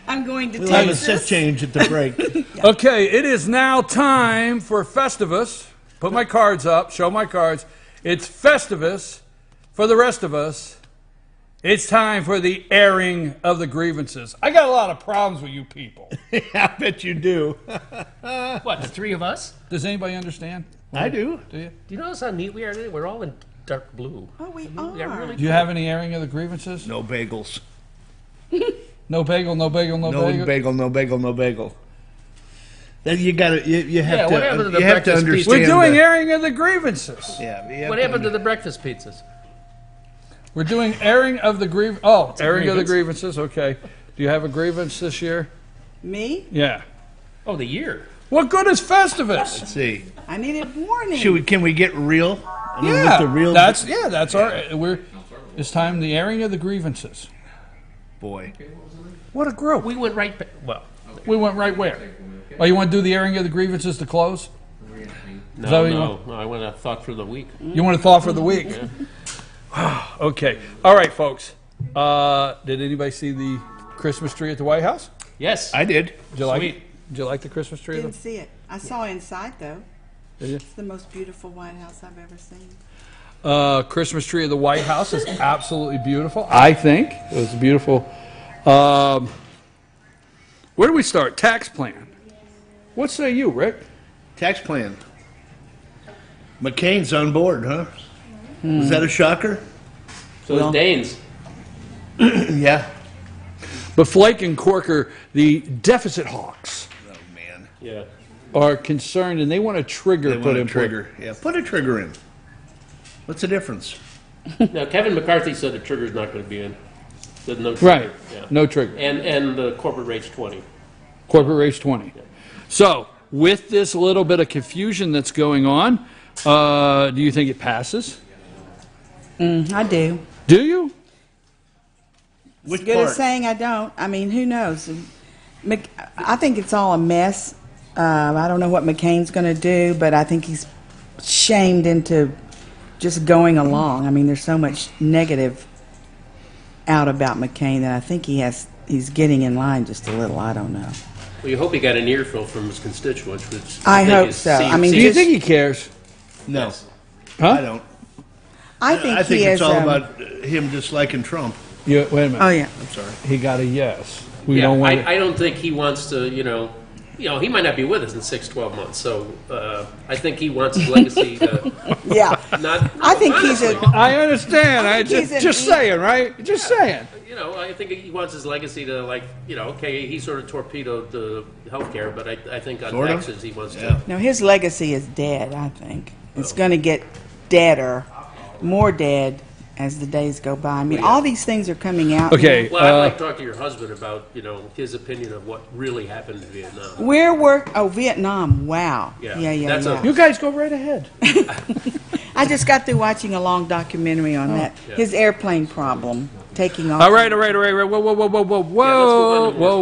I'm going to We'll have a Texas. set change at the break. Okay, it is now time for Festivus. Put my cards up, show my cards. It's Festivus for the rest of us. It's time for the airing of the grievances. I got a lot of problems with you people. I bet you do. What, the three of us? Does anybody understand? I do. Do you? Do you notice how neat we are today? We're all in dark blue. Oh, we Yeah, are. really Do you have any airing of the grievances? No bagels. No bagel, no bagel, no No bagel. bagel, no bagel, no bagel. Then you got to, you have Yeah, to, what happened to the you have to breakfast pizza? understand. We're doing the- airing of the grievances. Yeah. you have What to happened to the breakfast pizzas? We're doing airing of the grievance. Oh, airing of the grievance. grievances. Okay. Do you have a grievance this year? Me? Yeah. Oh, the year. What good is Festivus? Let's see. I needed warning. Can we get real? I mean, Yeah, with the real. that's our. It's time the airing of the grievances. Boy. What a group. We went right back. Well, We went right where? Oh, you want to do the airing of the grievances to close? no, that what you no. I went a thought for the week. You want a thought for the week? Okay. All right, folks. Did anybody see the Christmas tree at the White House? Yes. I did. Did you like Sweet. it? Did you like the Christmas tree? Didn't see it. I saw inside though. Did you? It's the most beautiful White House I've ever seen. Christmas tree of the White House is absolutely beautiful. I think it was beautiful. Where do we start? Tax plan. What say you, Rick? Tax plan. McCain's on board, huh? Was that a shocker? So it's Danes. Yeah. But Flake and Corker, the deficit hawks, Oh man. Yeah. are concerned, and they want a trigger They put want a in. trigger. Yeah. Put a trigger in. What's the difference? Now, Kevin McCarthy said the trigger's not going to be in. There's no trigger. Right. Yeah. No trigger. And the corporate rate's 20. Corporate rate's 20. So, with this little bit of confusion that's going on, do you think it passes? I do. Do you? Which Good part? as saying I don't. I mean, who knows? I think it's all a mess. I don't know what McCain's going to do, but I think he's shamed into just going along. I mean, there's so much negative out about McCain that I think he's getting in line just a little. I don't know. Well, you hope he got an earful from his constituents, which I think hope is- so. I mean, Do you just- think he cares? No. Huh? I don't. I think I think he it's is. all about him disliking Trump. Yeah, wait a minute. Oh yeah. I'm sorry. He got a yes. We Yeah, don't want it. I don't think he wants to, he might not be with us in 6-12 months. So I think he wants his legacy to Yeah. not. I think he's a. honestly, I understand. I think he's just an- saying, right? Just saying. I think he wants his legacy to, okay, he sort of torpedoed the healthcare, but I think on Sort of? taxes he wants Yeah. to. No, his legacy is dead. I think it's going to get deader, more dead as the days go by. I mean, all these things are coming out. Okay. Well, I'd like to talk to your husband about, his opinion of what really happened in Vietnam. Vietnam. Wow. Yeah, Yeah. that's a- You guys go right ahead. I just got through watching a long documentary on that. Yeah. His airplane problem, taking off. All right. Whoa.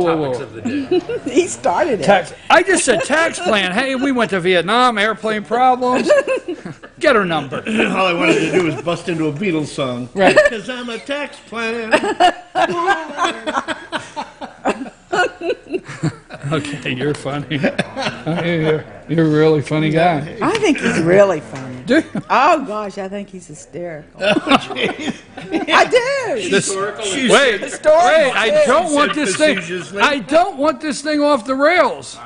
Topics of the day. He started it. Tax. I just said tax plan. Hey, we went to Vietnam. Airplane problems. Get her number. All I wanted to do was bust into a Beatles song. Right. Because I'm a tax plan. Okay, you're funny. You're a really funny guy. I think he's really funny. Do Oh gosh, I think he's hysterical. I do. Historical. Wait, I don't want this thing. facetiously. I don't want this thing off the rails.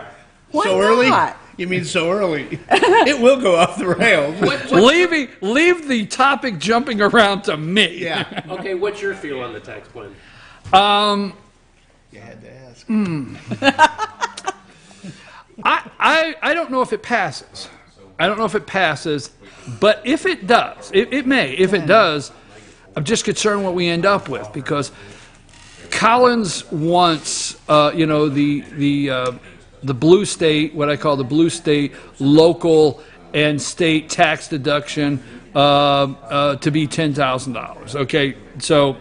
Why So not? early? You mean so early? It will go off the rails. Leave the topic jumping around to me. Yeah. Okay, what's your feel on the tax plan? You had to ask. I don't know if it passes. I don't know if it passes, but if it does, it may. If it does, I'm just concerned what we end up with because Collins wants, the blue state, what I call the blue state, local and state tax deduction to be $10,000. Okay, so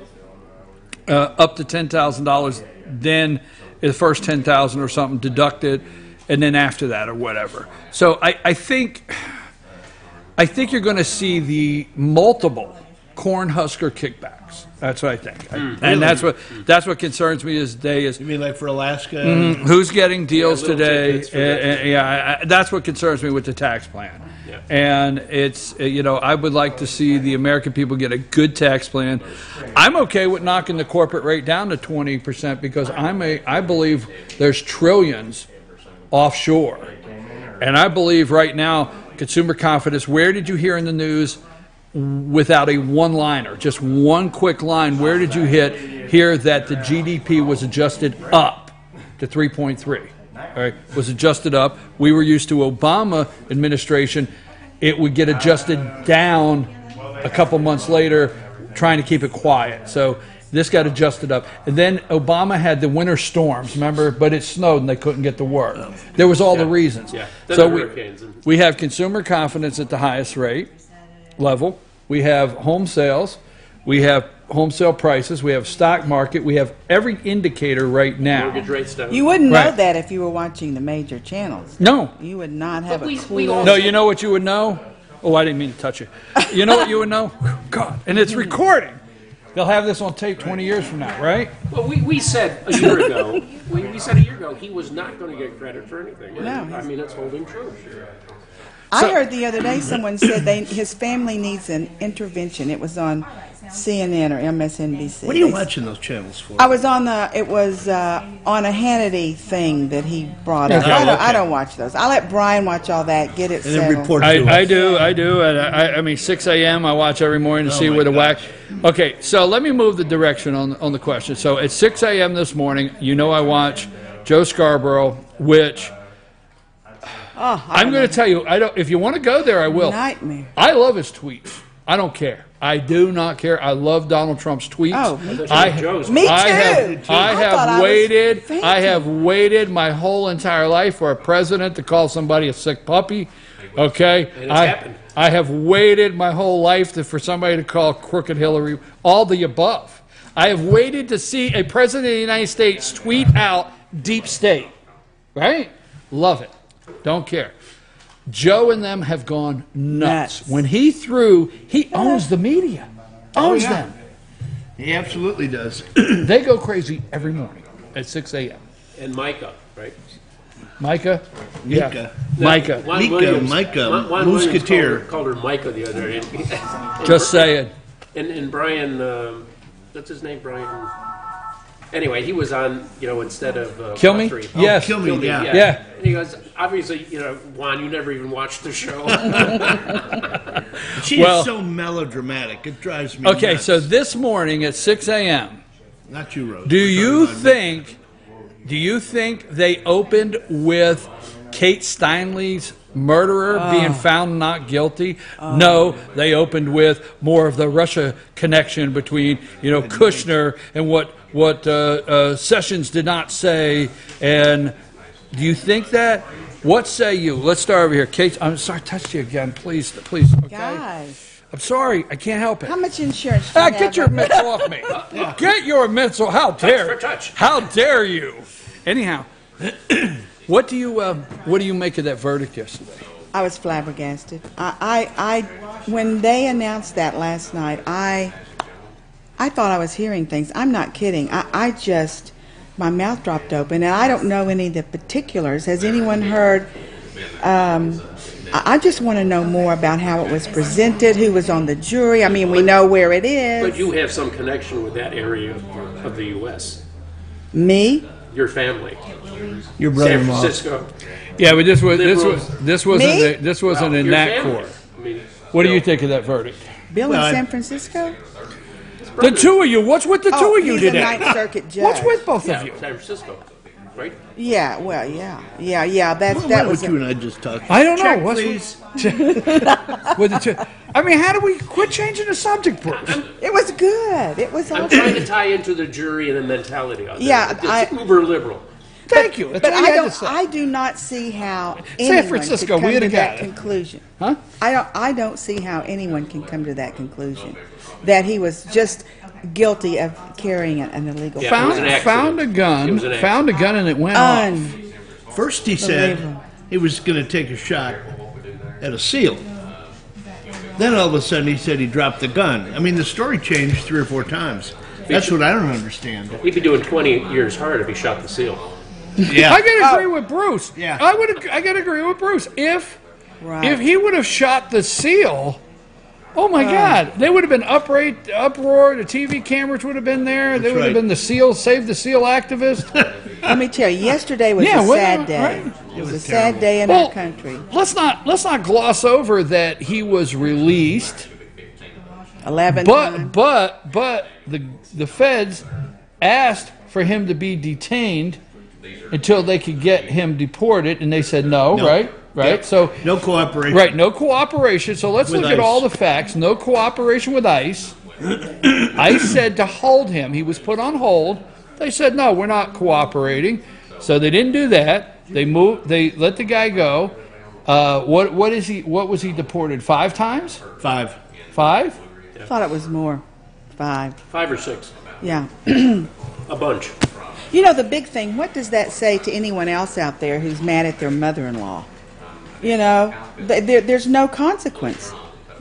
up to $10,000, then the first $10,000 or something deducted, and then after that or whatever. So I think you're going to see the multiple Cornhusker kickbacks. That's what I think. And that's what concerns me is You mean like for Alaska? who's getting deals little today. tidbits for that. That's what concerns me with the tax plan. Yeah. And it's, I would like to see the American people get a good tax plan. I'm okay with knocking the corporate rate down to 20% because I believe there's trillions offshore. And I believe right now, consumer confidence, where did you hear in the news without a one-liner, just one quick line, where did you hear that the GDP was adjusted up to 3.3? All right, was adjusted up. We were used to Obama administration. It would get adjusted down a couple months later, trying to keep it quiet. So this got adjusted up. And then Obama had the winter storms, remember? But it snowed and they couldn't get to work. There was all the reasons. Yeah. So hurricanes. we have consumer confidence at the highest rate level. We have home sales. We have home sale prices. We have stock market. We have every indicator right now. Mortgage rates down. You wouldn't know Right. that if you were watching the major channels. No. You would not have But a we clue. all- No, you know what you would know? Oh, I didn't mean to touch you. You know what you would know? God. And it's recording. They'll have this on tape 20 years from now, right? Well, we said a year ago, we said a year ago he was not going to get credit for anything. No, I mean, it's holding true. I heard the other day someone said his family needs an intervention. It was on CNN or MSNBC. What are you watching those channels for? I was on on a Hannity thing that he brought up. Okay. I don't watch those. I let Brian watch all that, get it And then settled. report to I us. do. And I mean, 6 a.m. I watch every morning to see my where the whack. gosh. Okay, so let me move the direction on the question. So at 6 a.m. this morning, I watch Joe Scarborough, which I'm going to tell you, if you want to go there, I will. Nightmare. I love his tweets. I don't care. I do not care. I love Donald Trump's tweets. Oh. Me too. I thought I was have waited my whole entire life for a president to call somebody a sick puppy. Okay? And it's happened. I have waited my whole life for somebody to call crooked Hillary, all the above. I have waited to see a president of the United States tweet out deep state. Right? Love it. Don't care. Joe and them have gone nuts. When he owns the media. Owns them. He absolutely does. They go crazy every morning at 6 a.m. And Micah, right? Micah? Mika. Micah. Juan Mika, Williams- Micah, Juan Williams Musketeer. called her Micah the other day. Just saying. And Brian, what's his name? Brian. Anyway, he was on, instead of Kilme? Guthrie. Yes. Kilme, yeah. Yeah. And he goes, obviously, Juan, you never even watched the show. She is so melodramatic. It drives me Okay, nuts. so this morning at 6 a.m., Not you, Rose. do you think they opened with Kate Steinle's murderer being found not guilty? No, they opened with more of the Russia connection between, Kushner and what Sessions did not say. And do you think that? What say you? Let's start over here. Kate, I'm sorry, touch you again, please. Okay? Guys, I'm sorry, I can't help it. how much insurance do you have? Get your mitts off me. Get your mitts off. How dare touch. How dare you? Anyhow, what do you make of that verdict yesterday? I was flabbergasted. When they announced that last night, I thought I was hearing things. I'm not kidding. My mouth dropped open, and I don't know any of the particulars. Has anyone heard? I just want to know more about how it was presented, who was on the jury. I mean, we know where it is. But you have some connection with that area of the U.S. Me? Your family. Your San brother-in-law. Francisco. Yeah, but this wasn't Well, in your that family. court. I mean, What do you think of that verdict? Bill in San Francisco? The two of you. What's with the two of you he's today? a Ninth Circuit judge. What's with both Yeah, of you? San Francisco, right? Yeah, well, yeah. What That was was. you and I just talked? I don't know. Check, What's please. with the two? I mean, how do we quit changing the subject, Bruce? It was good. It was. I'm awesome. trying to tie into the jury and the mentality of it. Yeah, It's uber liberal. Thank you. That's But all you had to say. I do not see how San anyone Francisco, could come we'd to have that got it. conclusion. Huh? I don't see how anyone can come to that conclusion that he was just guilty of carrying an illegal. Yeah, it was an accident. Found a gun. It was an Found a gun, and it went off. First he said Unbelievable. he was going to take a shot at a seal. Then all of a sudden he said he dropped the gun. I mean, the story changed 3 or 4 times. That's what I don't understand. He'd be doing 20 years hard if he shot the seal. Yeah. I gotta agree with Bruce. Yeah. I gotta agree with Bruce. If he would have shot the seal, oh my God, they would have been uproar. The TV cameras would have been there. They would have been the seal, save the seal activist. Let me tell you, yesterday was a sad day. Right? It was a sad day in our country. Let's not gloss over that he was released. 11 But the feds asked for him to be detained until they could get him deported, and they said no. Right? Yep. So no cooperation. Right, no cooperation. So let's look at all the facts. No cooperation with ICE. ICE said to hold him. He was put on hold. They said no, we're not cooperating. So they didn't do that. They moved. They let the guy go. What was he deported 5 times? 5. 5? I thought it was more. 5. 5 or 6. Yeah. A bunch. You know, the big thing, what does that say to anyone else out there who's mad at their mother-in-law? You know, there's no consequence.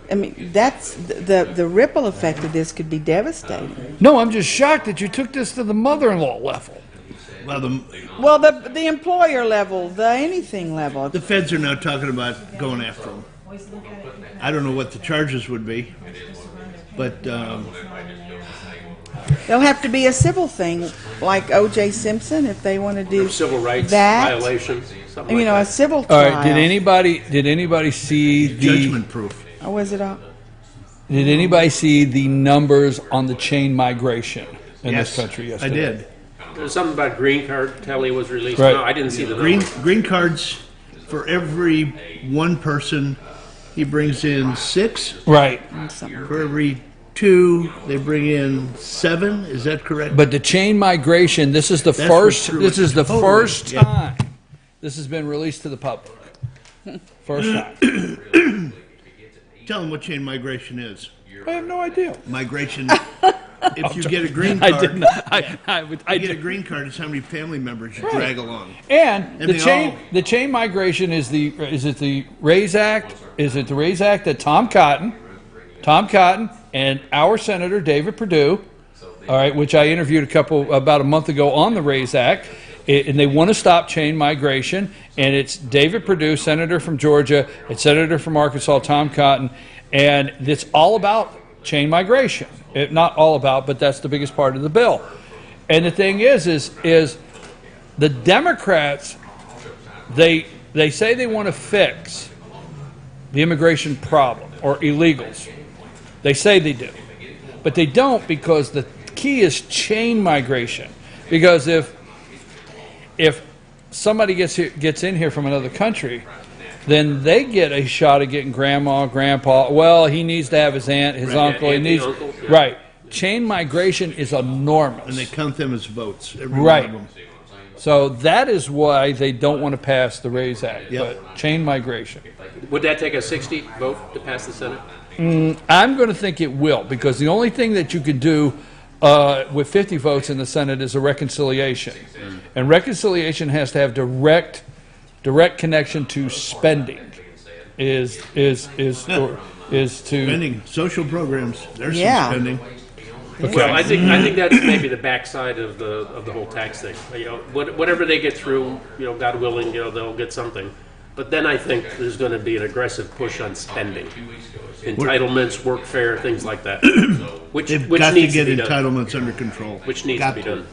I mean, that's the ripple effect of this could be devastating. No, I'm just shocked that you took this to the mother-in-law level. Well, the employer level, the anything level. The feds are now talking about going after him. I don't know what the charges would be, but there'll have to be a civil thing, like O.J. Simpson, if they want to do civil rights that. violations. Something You know, like a civil All trial. right. Did anybody see the judgment proof. Oh, was it all? Did anybody see the numbers on the chain migration in this country yesterday? I did. There's something about green card. Telly was released. Right. No, I didn't see the green cards for every one person. He brings in 6. Right. For every 2, they bring in 7. Is that correct? But the chain migration. This is the first. This is the first time this has been released to the public. First time. Tell them what chain migration is. I have no idea. Migration. If you get a green card, I did not. I get a green card. It's how many family members you drag along. And the chain migration is the RAISE Act? Is it the RAISE Act that Tom Cotton, and our Senator David Perdue, all right, which I interviewed about a month ago on the RAISE Act, and they want to stop chain migration. And it's David Perdue, Senator from Georgia, and Senator from Arkansas, Tom Cotton, and it's all about chain migration. Not all about, but that's the biggest part of the bill. And the thing is the Democrats, they say they want to fix the immigration problem or illegals. They say they do, but they don't, because the key is chain migration. Because if somebody gets in here from another country, then they get a shot at getting grandma, grandpa. Well, he needs to have his aunt, his uncle. He needs right. Chain migration is enormous, and they count them as votes. Every right. one of them. So that is why they don't want to pass the RAISE Act. Yep. But chain migration. Would that take a 60 vote to pass the Senate? I'm going to think it will, because the only thing that you could do with 50 votes in the Senate is a reconciliation, and reconciliation has to have direct connection to spending. Is to spending social programs. There's some spending. Okay. Well, I think that's maybe the backside of the whole tax thing. You know, whatever they get through, you know, God willing, you know, they'll get something. But then I think there's going to be an aggressive push on spending, entitlements, workfare, things like that. Which got needs to get be done. entitlements under control. Which needs to be done.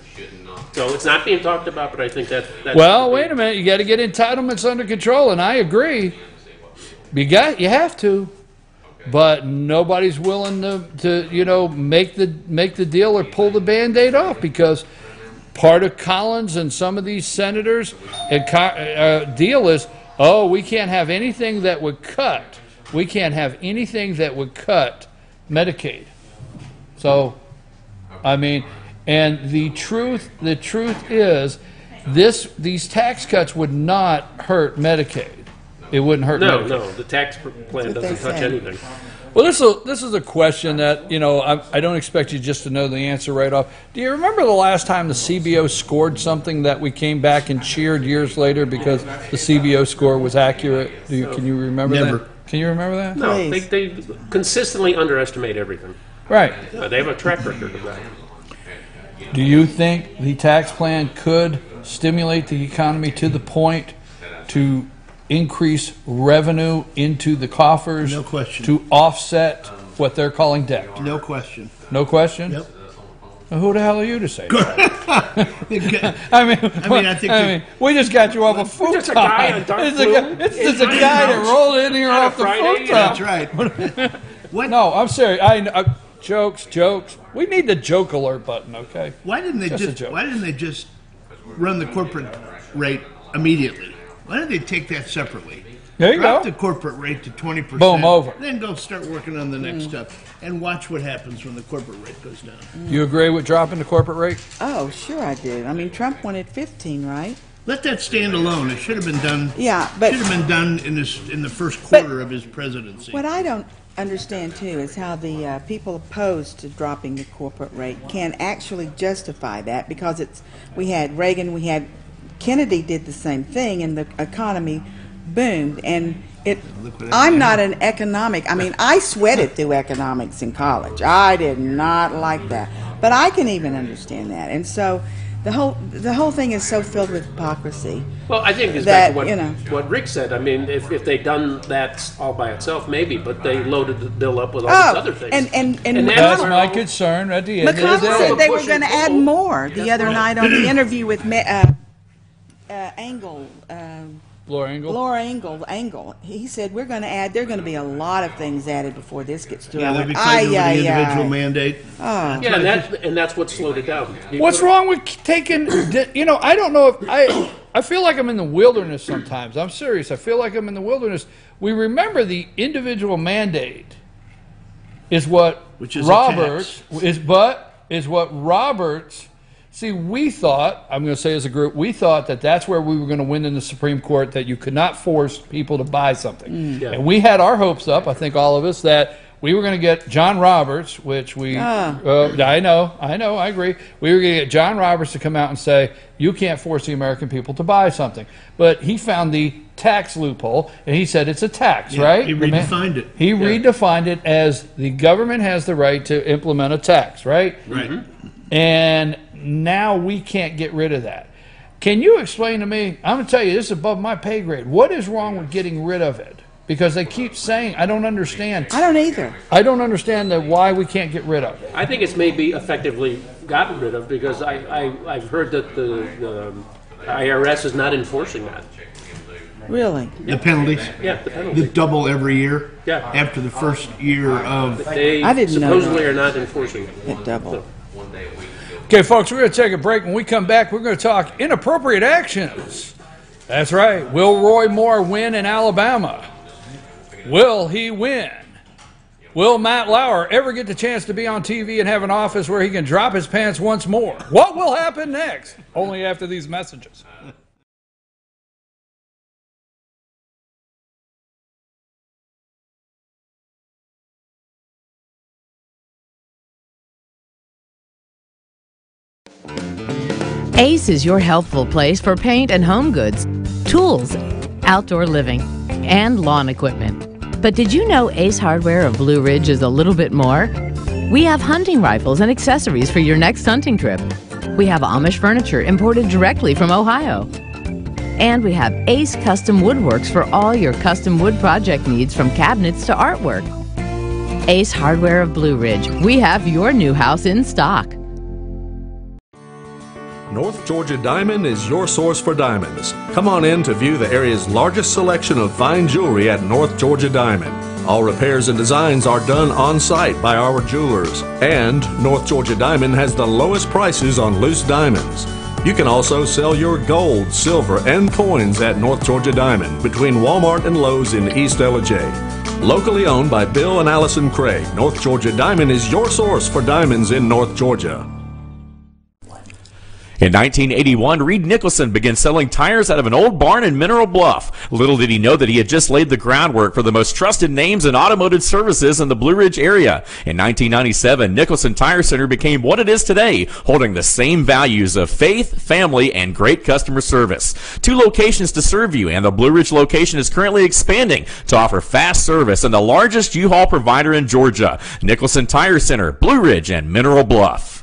So it's not being talked about, but I think that's well, wait a minute. You got to get entitlements under control, and I agree. You have to, but nobody's willing to you know, make the deal or pull the Band-Aid off, because part of Collins and some of these senators' deal is, oh, we can't have anything that would cut. We can't have anything that would cut Medicaid. So, I mean, and the truth is, these tax cuts would not hurt Medicaid. It wouldn't hurt Medicaid. No, the tax plan doesn't touch anything. Well, this is a question that, you know, I don't expect you just to know the answer right off. Do you remember the last time the CBO scored something that we came back and cheered years later because the CBO score was accurate? Can you remember Never. that? Can you remember that? No, they consistently underestimate everything. Right. They have a track record of that. Do you think the tax plan could stimulate the economy to the point to increase revenue into the coffers? No question. To offset what they're calling debt? No question. No question? Yep. Well, who the hell are you to say that? I think we just got you off a futon. Just a guy on dark blue. It's just a guy that rolled in here off the futon. That's right. What? No, I'm serious. Jokes. We need the joke alert button, okay? Why didn't they just run the corporate rate immediately? Why didn't they take that separately? There you Drop go. the corporate rate to 20%. Boom, over. Then go start working on the next stuff and watch what happens when the corporate rate goes down. You agree with dropping the corporate rate? Oh, sure I do. I mean, Trump wanted 15, right? Let that stand alone. It should have been done. Yeah, but should have been done in the first quarter of his presidency. what I don't understand too is how the people opposed to dropping the corporate rate can actually justify that, because we had Reagan, we had Kennedy did the same thing, and the economy boomed. And I'm not an economic. I mean, I sweated through economics in college. I did not like that, but I can even understand that. And so the whole thing is so filled with hypocrisy. Well, I think it's that, back to what Rick said. I mean, if they'd done that all by itself, maybe, but they loaded the bill up with all these other things. And that's my concern at the end of the McConnell day. said they were going to add more the other night on the interview with Engel. Laura Engel. He said they're going to be a lot of things added before this gets through. Yeah, they'll be fighting over the individual mandate. Oh. Yeah, and that's what slowed it down. What's wrong with taking? I don't know if I feel like I'm in the wilderness sometimes. I'm serious. I feel like I'm in the wilderness. We remember the individual mandate is what Roberts is what Roberts. See, we thought, I'm going to say as a group, we thought that that's where we were going to win in the Supreme Court, that you could not force people to buy something. Yeah. And we had our hopes up, I think all of us, that we were going to get John Roberts, which we, I know, I agree. We were going to get John Roberts to come out and say, you can't force the American people to buy something. But he found the tax loophole, and he said it's a tax, right? He redefined it. He redefined it as the government has the right to implement a tax, right? Right. And now we can't get rid of that. Can you explain to me, I'm going to tell you, this is above my pay grade, what is wrong with getting rid of it? Because they keep saying, I don't understand. I don't either. I don't understand why we can't get rid of it. I think it's maybe effectively gotten rid of, because I've heard that the IRS is not enforcing that. Really? The penalties? Yeah, the penalties. The double every year? Yeah. After the first year of... They I didn't know supposedly that. are not enforcing it. It doubled. Okay, folks, we're going to take a break. When we come back, we're going to talk inappropriate actions. That's right. Will Roy Moore win in Alabama? Will he win? Will Matt Lauer ever get the chance to be on TV and have an office where he can drop his pants once more? What will happen next? Only after these messages. Ace is your healthful place for paint and home goods, tools, outdoor living, and lawn equipment. But did you know Ace Hardware of Blue Ridge is a little bit more? We have hunting rifles and accessories for your next hunting trip. We have Amish furniture imported directly from Ohio. And we have Ace Custom Woodworks for all your custom wood project needs, from cabinets to artwork. Ace Hardware of Blue Ridge. We have your new house in stock. North Georgia Diamond is your source for diamonds. Come on in to view the area's largest selection of fine jewelry at North Georgia Diamond. All repairs and designs are done on site by our jewelers. And North Georgia Diamond has the lowest prices on loose diamonds. You can also sell your gold, silver, and coins at North Georgia Diamond between Walmart and Lowe's in East Ellijay. Locally owned by Bill and Allison Craig, North Georgia Diamond is your source for diamonds in North Georgia. In 1981, Reed Nicholson began selling tires out of an old barn in Mineral Bluff. Little did he know that he had just laid the groundwork for the most trusted names in automotive services in the Blue Ridge area. In 1997, Nicholson Tire Center became what it is today, holding the same values of faith, family, and great customer service. 2 locations to serve you, and the Blue Ridge location is currently expanding to offer fast service and the largest U-Haul provider in Georgia. Nicholson Tire Center, Blue Ridge, and Mineral Bluff.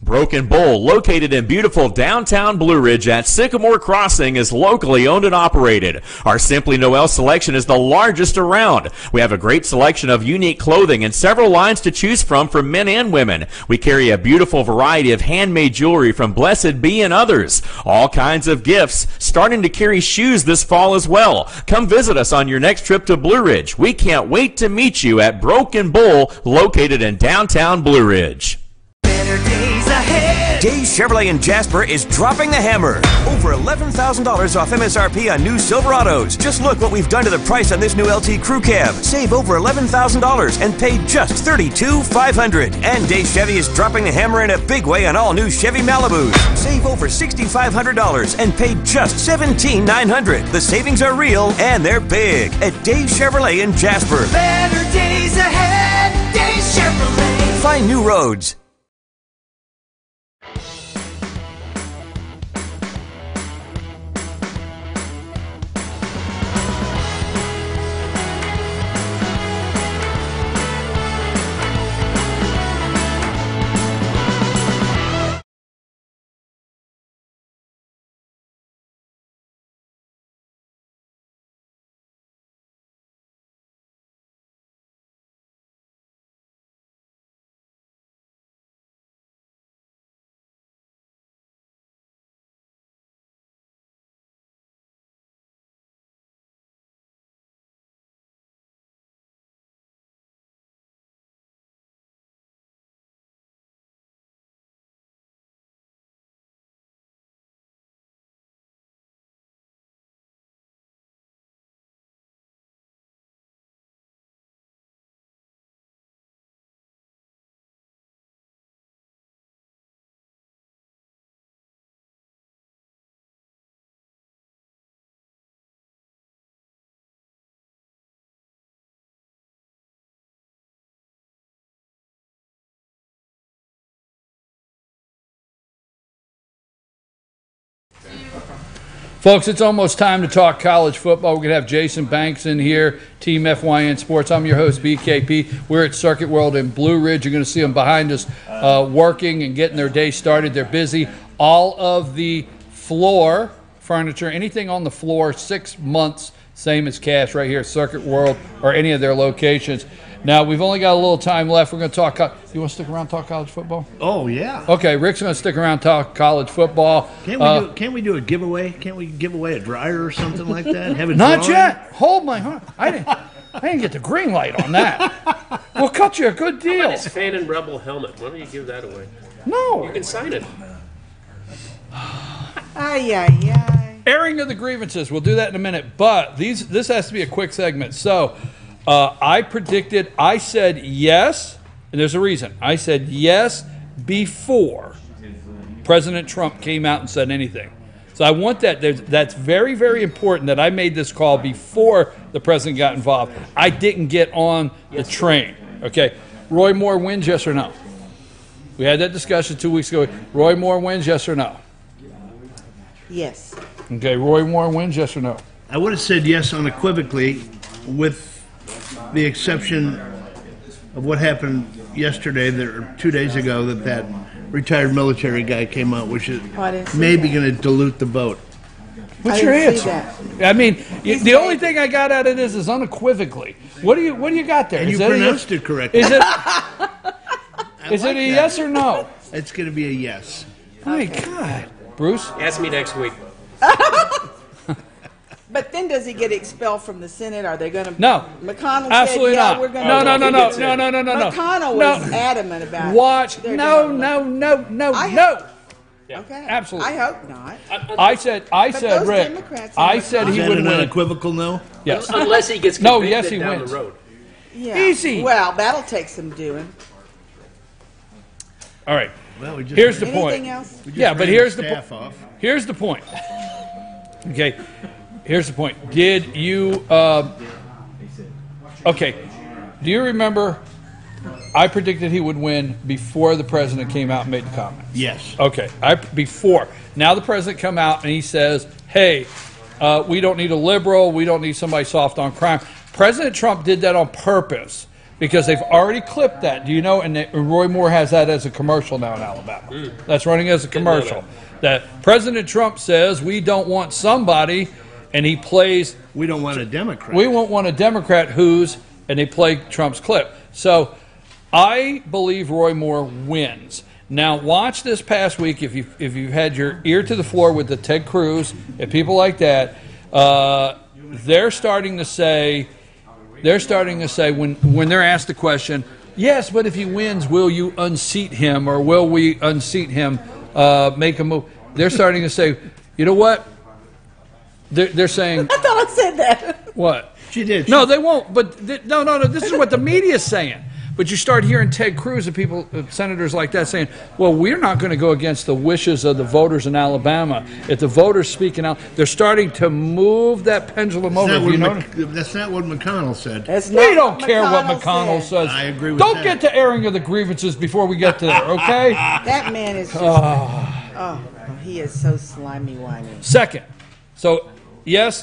Broken Bull, located in beautiful downtown Blue Ridge at Sycamore Crossing, is locally owned and operated. Our Simply Noel selection is the largest around. We have a great selection of unique clothing and several lines to choose from for men and women. We carry a beautiful variety of handmade jewelry from Blessed Be and others. All kinds of gifts, starting to carry shoes this fall as well. Come visit us on your next trip to Blue Ridge. We can't wait to meet you at Broken Bull, located in downtown Blue Ridge. Dave's Chevrolet in Jasper is dropping the hammer. Over $11,000 off MSRP on new Silverados. Just look what we've done to the price on this new LT Crew Cab. Save over $11,000 and pay just $32,500. And Dave Chevy is dropping the hammer in a big way on all new Chevy Malibus. Save over $6,500 and pay just $17,900. The savings are real and they're big at Dave Chevrolet in Jasper. Better days ahead, Dave Chevrolet. Find new roads. Folks, it's almost time to talk college football. We're going to have Jason Banks in here, TeamFYNSports. I'm your host, BKP. We're at Circuit World in Blue Ridge. You're going to see them behind us working and getting their day started. They're busy. All of the floor furniture, anything on the floor, 6 months, same as cash right here at Circuit World or any of their locations. Now, we've only got a little time left. We're going to talk. You want to stick around and talk college football? Oh, yeah. Okay, Rick's going to stick around and talk college football. Can't we do a giveaway? Can't we give away a dryer or something like that? Have a Not drawing? yet. Hold my heart. I didn't get the green light on that. We'll cut you a good deal. How about his Fan and Rebel helmet? Why don't you give that away? No. You can sign it. Ay, ay, ay. Airing of the grievances. We'll do that in a minute. But this has to be a quick segment. So I said yes, and there's a reason. I said yes before President Trump came out and said anything. So I want that. That's very, very important that I made this call before the president got involved. I didn't get on the train. Okay. Roy Moore wins, yes or no? We had that discussion 2 weeks ago. Roy Moore wins, yes or no? Yes. Okay, Roy Moore wins, yes or no? I would have said yes unequivocally, with the exception of what happened yesterday, or 2 days ago, that retired military guy came out, which is maybe going to dilute the vote. What's your answer? I mean, the only thing I got out of this is unequivocally. What do you got there? And you pronounced it correctly. Is it a yes or no? It's going to be a yes. My God. Bruce? Ask me next week. But then does he get expelled from the Senate? Are they going to? No. McConnell Absolutely said, yeah, not. we're going No. McConnell was adamant about Watch. it. No. Okay. Absolutely. I hope not. I said, Rick. Democrats I said he would an win. unequivocal no? Yes. Unless he gets No, convicted yes, he down wins. the road. Yeah. Easy. Well, that'll take some doing. All right. Well, we just Here's the ran- point. Anything else? we just Yeah, but ran here's the staff off. Here's the point. Okay, here's the point. Did you? Okay, do you remember? I predicted he would win before the president came out and made the comments. Yes. Okay, before. Now the president come out and he says, "Hey, we don't need a liberal. We don't need somebody soft on crime." President Trump did that on purpose because they've already clipped that. Do you know? And Roy Moore has that as a commercial now in Alabama. That's running as a commercial. That President Trump says we don't want somebody, and he plays. We don't want a Democrat. We won't want a Democrat who's, and they play Trump's clip. So I believe Roy Moore wins. Now watch this past week. If you had your ear to the floor with the Ted Cruz and people like that, they're starting to say when they're asked the question, yes, but if he wins, will you unseat him or will we unseat him? Make a move. They're starting to say, you know what? They're saying. I thought I said that. What? She did. No, they won't. But no. This is what the media's saying. But you start hearing Ted Cruz and people, senators like that, saying, "Well, we're not going to go against the wishes of the voters in Alabama. If the voters speaking out, they're starting to move that pendulum over." That's not what McConnell said. We don't care what McConnell says. I agree with Don't that. get to airing of the grievances before we get to there, okay? That man is just. He is so slimy whiny. Second. So, yes.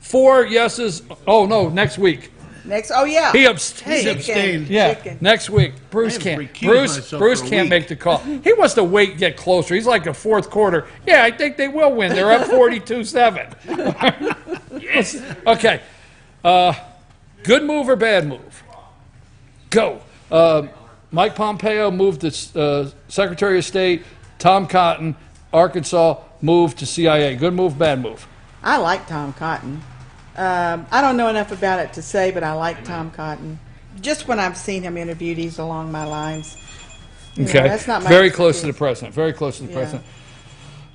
4 yeses. Oh, no, next week. Next, oh yeah. He abstained. He abstained. Yeah, Chicken. next week. Bruce I have can't. recused myself Bruce for a can't week. make the call. He wants to wait and get closer. He's like the fourth quarter. Yeah, I think they will win. They're up 42-7. Yes. Okay. Good move or bad move? Go. Mike Pompeo moved to Secretary of State. Tom Cotton, Arkansas, moved to CIA. Good move, bad move? I like Tom Cotton. I don't know enough about it to say, but I like Tom Cotton. Just when I've seen him interviewed, he's along my lines. You know, Okay. that's not my Very close to the expertise. president. Very close to the Yeah. president.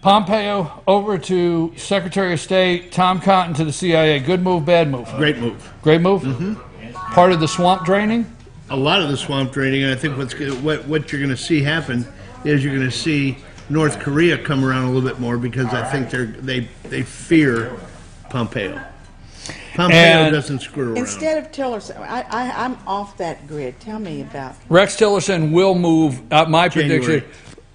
Pompeo over to Secretary of State. Tom Cotton to the CIA. Good move, bad move? Great move. Great move? Part of the swamp draining? A lot of the swamp draining, and I think what you're going to see happen is you're going to see North Korea come around a little bit more because I think they fear Pompeo. Pompeo doesn't screw around. Instead of Tillerson, I'm off that grid. Tell me about. Rex Tillerson will move. My prediction.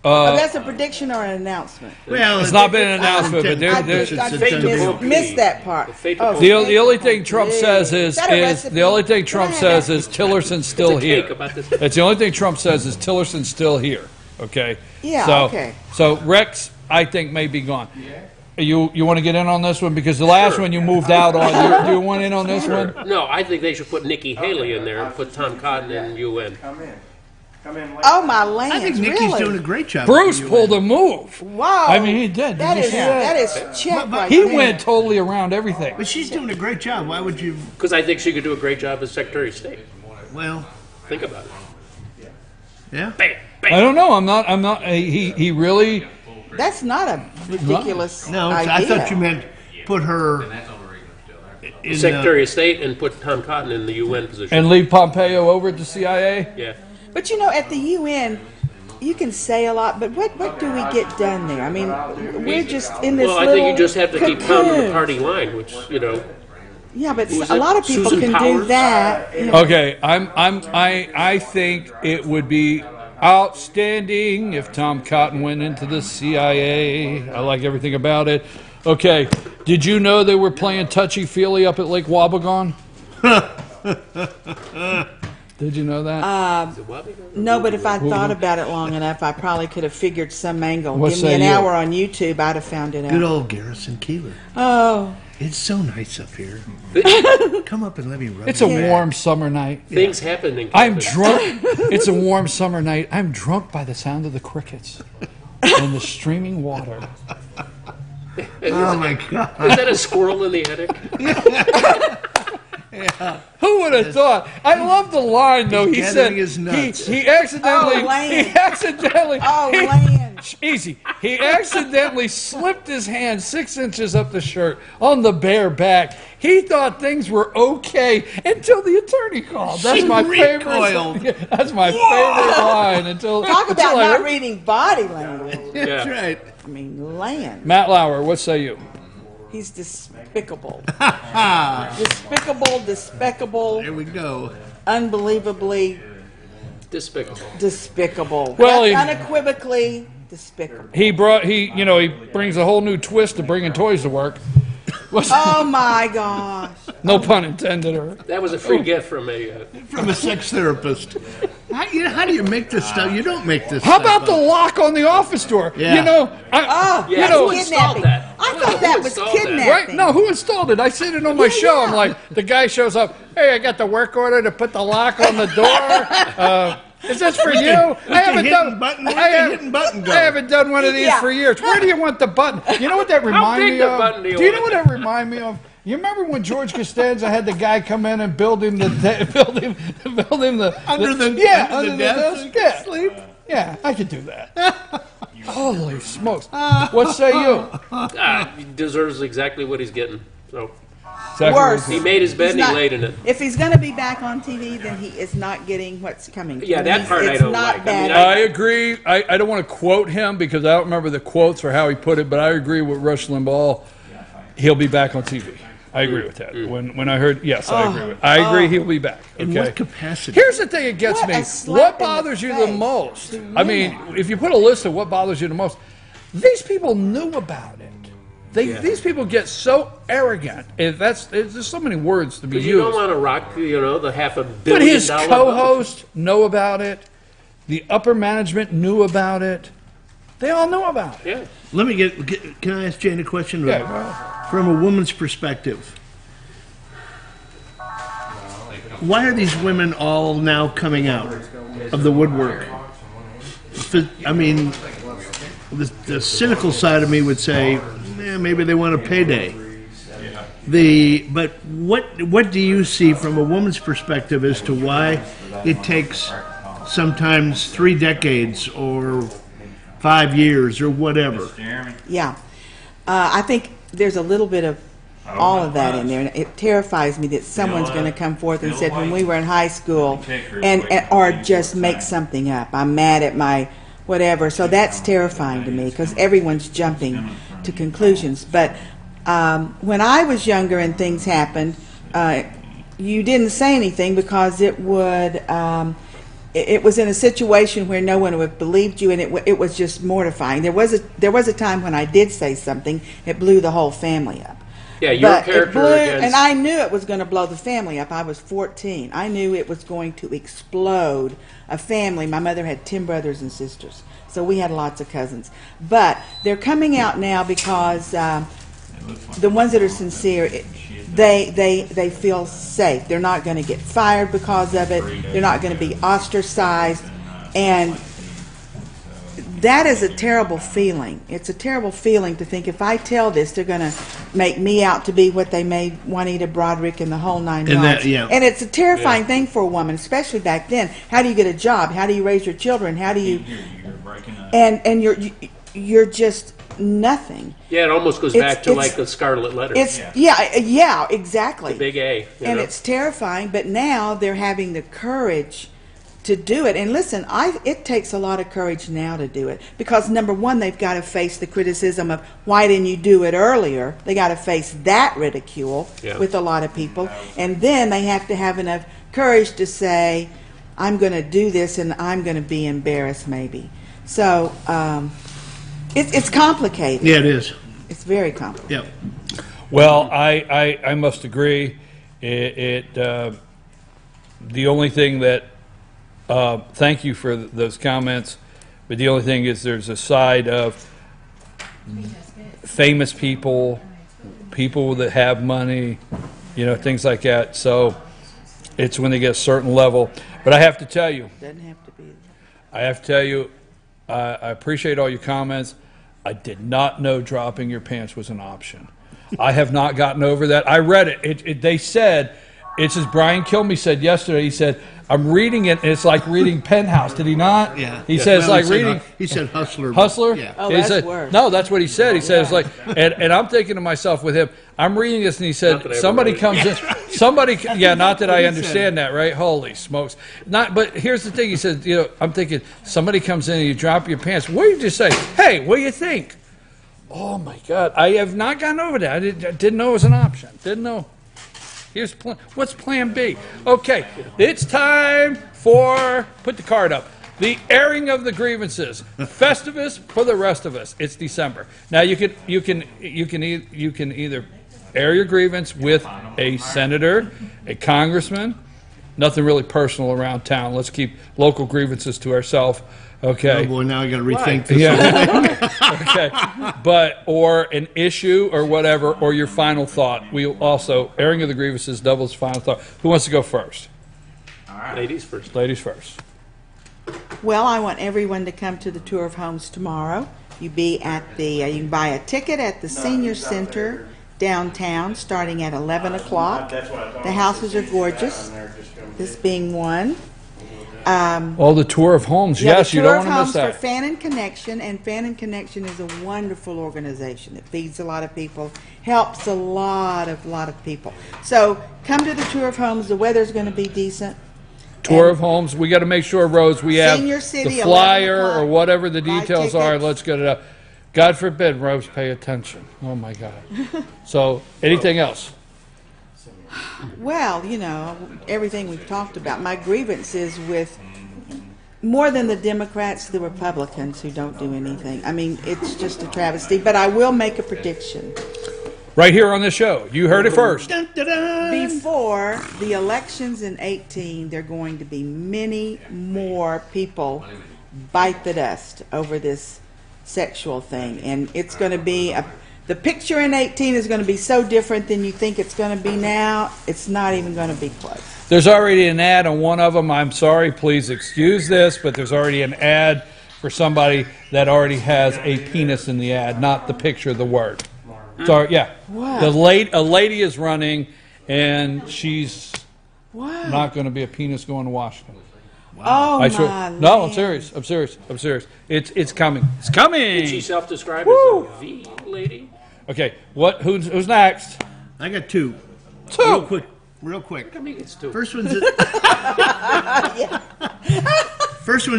That's a prediction or an announcement? Well, it's not been an announcement, but I missed that part. Oh, The only thing Trump says is Tillerson's still here. That's the only thing Trump says is Tillerson's still here. Okay. Yeah. Okay. So Rex, I think, may be gone. You want to get in on this one because the last one you moved out on. Do you want in on this one? No, I think they should put Nikki Haley in there and put Tom Cotton in UN. Come in. Oh my land! I think Nikki's doing a great job. Bruce pulled a move. Wow. I mean, he did. That Did you is see that is check right He there. went totally around everything. But she's doing a great job. Why would you? Because I think she could do a great job as Secretary of State. Well, Think about it. yeah. Bam, bam. I don't know. I'm not. He really. That's not a ridiculous No, idea. I thought you meant put her in Secretary of State and put Tom Cotton in the UN position. And leave Pompeo over at the CIA. Yeah. But you know, at the UN, you can say a lot, but what do we get done there? I mean, we're just in this Well, I little think you just have to keep pounding the cocoon. party line, which, you know. Yeah, but Who's a it? lot of people Susan can do Powers? that. You know. Okay, I think it would be outstanding if Tom Cotton went into the CIA. I like everything about it. Okay, did you know they were playing touchy-feely up at Lake Wobegon? Did you know that? No, but if I thought about it long enough, I probably could have figured some angle. What Give me say an you? hour on YouTube, I'd have found it out. Good old Garrison Keillor. Oh, It's so nice up here. Come up and let me rub It's your a back. warm summer night. Things happen in I'm Canada. drunk. It's a warm summer night. I'm drunk by the sound of the crickets and the streaming water. Oh my God! Is that a squirrel in the attic? Who would have thought? I love the line though. He said gathering his nuts. he accidentally Oh, Lance. he accidentally oh, he- Lance. Easy. He accidentally slipped his hand 6 inches up the shirt on the bare back. He thought things were okay until the attorney called. That's my favorite. That's my favorite line. Talk about not reading body language. That's right. I mean, land. Matt Lauer, what say you? He's despicable. Despicable. There we go. Unbelievably despicable. Well, unequivocally despicable. He brings a whole new twist to bringing toys to work. Oh my gosh! No pun intended. Or that was a free gift from a sex therapist. How do you make this stuff? You don't make this. How stuff about up. the lock on the office door? Yeah. who installed that? I thought that was kidnapping. Right? No, who installed it? I said it on my show. I'm like, the guy shows up. Hey, I got the work order to put the lock on the door. Is this for you? I haven't done one of these for years. Where do you want the button? You know what that reminds me of? Do you know what that reminds me of? You remember when George Costanza had the guy come in and build him the under the desk? Yeah, sleep. Yeah, I could do that. Holy smokes! What say you? He deserves exactly what he's getting. So. Worse. He made his bed and he laid in it. If he's going to be back on TV, then he is not getting what's coming. Yeah, that part I don't like. I agree. I don't want to quote him because I don't remember the quotes or how he put it, but I agree with Rush Limbaugh. He'll be back on TV. I agree with that. When I heard, yes, I agree with. I agree he'll be back. Okay? In what capacity? Here's the thing that gets me. What bothers you the most? I mean, if you put a list of what bothers you the most, these people knew about it. These people get so arrogant. There's so many words to be used. You don't want to rock, the $500 million. But his co-host know about it. The upper management knew about it. They all knew about it. Yeah. Let me can I ask Jane a question? Yeah. From a woman's perspective, why are these women all now coming out of the woodwork? I mean, the cynical side of me would say, maybe they want a payday. But what do you see from a woman's perspective as to why it takes sometimes 3 decades or 5 years or whatever? Yeah, I think there's a little bit of all of that in there, and it terrifies me that someone's going to come forth and said, when we were in high school, or just make something up. I'm mad at my whatever. So that's terrifying to me because everyone's jumping to conclusions. But when I was younger and things happened, you didn't say anything because it would. It was in a situation where no one would have believed you, and it was just mortifying. There was a time when I did say something. It blew the whole family up. Yeah, your character against... And I knew it was going to blow the family up. I was 14. I knew it was going to explode a family. My mother had 10 brothers and sisters, so we had lots of cousins. But they're coming out now because the ones that are sincere, they feel safe. They're not going to get fired because of it. They're not going to be ostracized. And that is a terrible feeling. It's a terrible feeling to think if I tell this, they're going to make me out to be what they made Juanita Broderick and the whole 9 yards. And it's a terrifying thing for a woman, especially back then. How do you get a job? How do you raise your children? How do you... And you're just nothing. Yeah, it almost goes back to like the Scarlet Letter. Yeah, exactly. The big A. And it's terrifying, but now they're having the courage to do it. And listen, it takes a lot of courage now to do it because number one, they've got to face the criticism of why didn't you do it earlier? They got to face that ridicule with a lot of people, and then they have to have enough courage to say, I'm going to do this and I'm going to be embarrassed maybe. So it's complicated. Yeah, it is. It's very complicated. Yeah. Well, I must agree. The only thing that thank you for those comments, but the only thing is there's a side of famous people that have money, things like that. So it's when they get a certain level. But I have to tell you, I appreciate all your comments. I did not know dropping your pants was an option. I have not gotten over that. I read it. They said It's as Brian Kilme said yesterday. He said, I'm reading it, and it's like reading Penthouse. Did he not? Yeah. He says, Well, like reading. He said Hustler. Hustler? Yeah. Oh, He that's said, worse. no, that's what he said. He said, it's like, and I'm thinking to myself with him, I'm reading this, and he Not that said, I somebody ever comes in, yeah, not that I understand that, right? Holy smokes. But here's the thing. He said, I'm thinking, somebody comes in and you drop your pants. What do you just say? Hey, what do you think? Oh, my God. I have not gotten over that. I didn't know it was an option. Didn't know. What's plan B? Okay, it's time for, put the card up, the airing of the grievances. Festivus for the rest of us. It's December. Now you can either air your grievance with a senator, a congressman. Nothing really personal around town. Let's keep local grievances to ourselves. Okay. Oh boy, now I got to rethink this. Yeah. Okay. Or an issue or whatever, or your final thought. We also, airing of the grievances doubles final thought. Who wants to go first? All right. Ladies first. Ladies first. Well, I want everyone to come to the tour of homes tomorrow. You can buy a ticket at the Senior Center downtown starting at 11 o'clock. The houses are gorgeous, this being one. The tour of homes. Yes, you don't want to miss that. For Fan and Connection, and Fan and Connection is a wonderful organization. It feeds a lot of people, helps a lot of people. So come to the tour of homes. The weather's going to be decent. Tour of homes. We got to make sure, Rose, we have Senior City, the flyer 11 o'clock. or whatever the Buy details are. tickets. Let's get it up. God forbid, Rose, pay attention. Oh my God. So, anything else? Well, everything we've talked about. My grievance is with more than the Democrats, the Republicans who don't do anything. I mean, it's just a travesty. But I will make a prediction. Right here on this show. You heard it first. Before the elections in 2018, there are going to be many more people bite the dust over this sexual thing. And it's going to be the picture in 2018 is going to be so different than you think it's going to be now. It's not even going to be close. There's already an ad on one of them. I'm sorry, please excuse this, but there's already an ad for somebody that already has a penis in the ad, not the picture, the word. Sorry, yeah. What? A lady is running, and she's not going to be a penis going to Washington. Wow. Oh, No, I'm serious. I'm serious. It's coming. It's coming. Did she self-describe as a V lady? Okay. Who's next? I got two. Real quick. I mean, it's two. First one's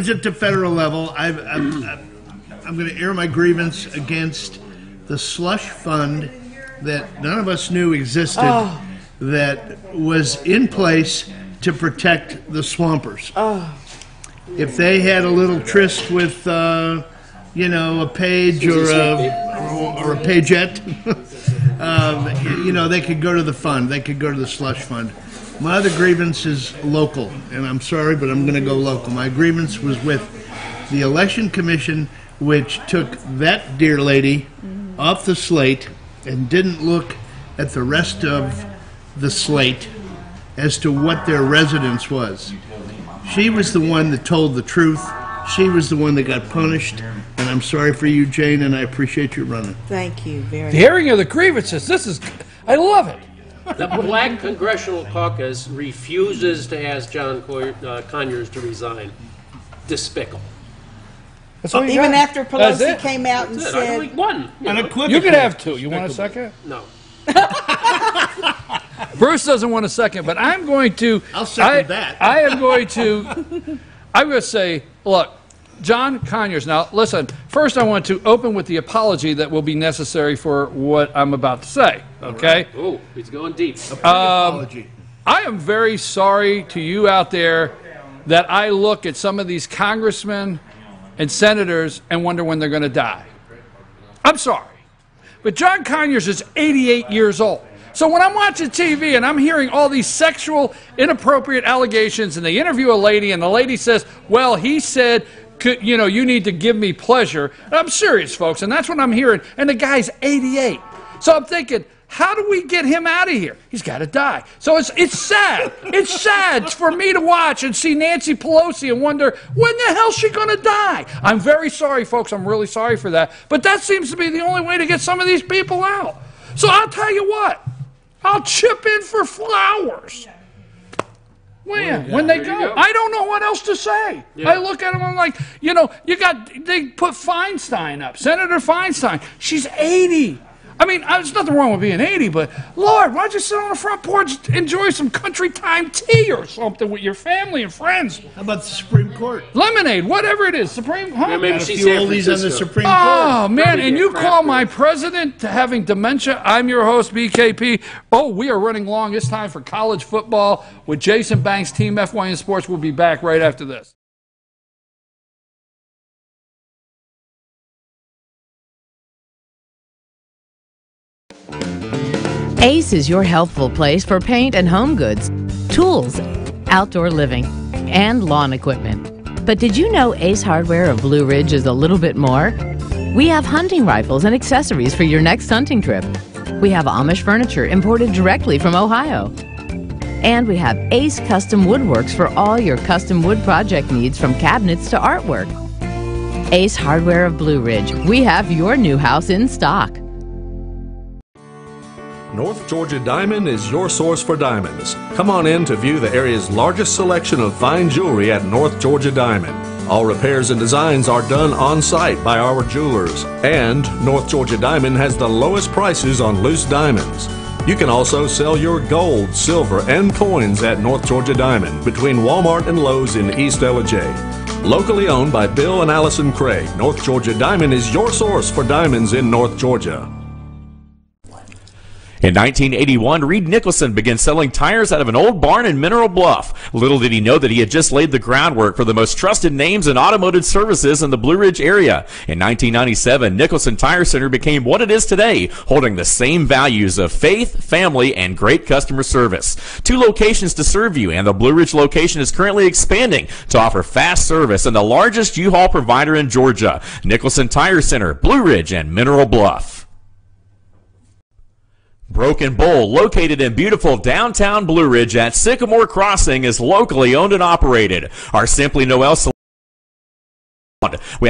at the federal level. I'm going to air my grievance against the slush fund that none of us knew existed, that was in place to protect the swampers. If they had a little tryst with, a page or a pagette, they could go to the fund. They could go to the slush fund. My other grievance is local, and I'm sorry, but I'm going to go local. My grievance was with the Election Commission, which took that dear lady off the slate and didn't look at the rest of the slate as to what their residence was. She was the one that told the truth. She was the one that got punished. And I'm sorry for you, Jane, and I appreciate you running. Thank you very much. The airing of the grievances. I love it. The Black Congressional Caucus refuses to ask John Conyers to resign. Despicable. Even after Pelosi came out and That's it. said... I only one. You can have two. You want a second? No. Bruce doesn't want a second, but I'm going to... I'll second that. I am going to... I'm going to say, look, John Conyers. Now, listen, first I want to open with the apology that will be necessary for what I'm about to say, okay? Oh, he's going deep. Apology. I am very sorry to you out there that I look at some of these congressmen and senators and wonder when they're going to die. I'm sorry. But John Conyers is 88 years old. So when I'm watching TV and I'm hearing all these sexual inappropriate allegations and they interview a lady and the lady says, well, he said, you need to give me pleasure. And I'm serious, folks, and that's what I'm hearing. And the guy's 88. So I'm thinking, how do we get him out of here? He's got to die. So it's sad. It's sad for me to watch and see Nancy Pelosi and wonder, when the hell's she going to die? I'm very sorry, folks. I'm really sorry for that. But that seems to be the only way to get some of these people out. So I'll tell you what. I'll chip in for flowers. When they go. I don't know what else to say. Yeah. I look at them, I'm like, they put Feinstein up, Senator Feinstein. She's 80. I mean, there's nothing wrong with being 80, but Lord, why don't you sit on the front porch, enjoy some country time tea or something with your family and friends? How about the Supreme Court? Lemonade, whatever it is, Supreme. Huh? Yeah, maybe Got a she's few San oldies on the Francisco. Supreme Oh, Court. man, Probably and get you craft call beer. my president to having dementia. I'm your host, BKP. Oh, we are running long. It's time for college football with Jason Banks, Team FYNSports. We'll be back right after this. Ace is your healthful place for paint and home goods, tools, outdoor living, and lawn equipment. But did you know Ace Hardware of Blue Ridge is a little bit more? We have hunting rifles and accessories for your next hunting trip. We have Amish furniture imported directly from Ohio. And we have Ace Custom Woodworks for all your custom wood project needs, from cabinets to artwork. Ace Hardware of Blue Ridge. We have your new house in stock. North Georgia Diamond is your source for diamonds. Come on in to view the area's largest selection of fine jewelry at North Georgia Diamond. All repairs and designs are done on site by our jewelers. And North Georgia Diamond has the lowest prices on loose diamonds. You can also sell your gold, silver, and coins at North Georgia Diamond between Walmart and Lowe's in East Ellijay. Locally owned by Bill and Allison Craig, North Georgia Diamond is your source for diamonds in North Georgia. In 1981, Reed Nicholson began selling tires out of an old barn in Mineral Bluff. Little did he know that he had just laid the groundwork for the most trusted names in automotive services in the Blue Ridge area. In 1997, Nicholson Tire Center became what it is today, holding the same values of faith, family, and great customer service. 2 locations to serve you, and the Blue Ridge location is currently expanding to offer fast service and the largest U-Haul provider in Georgia. Nicholson Tire Center, Blue Ridge, and Mineral Bluff. Broken Bull, located in beautiful downtown Blue Ridge at Sycamore Crossing, is locally owned and operated. Our Simply Noel we have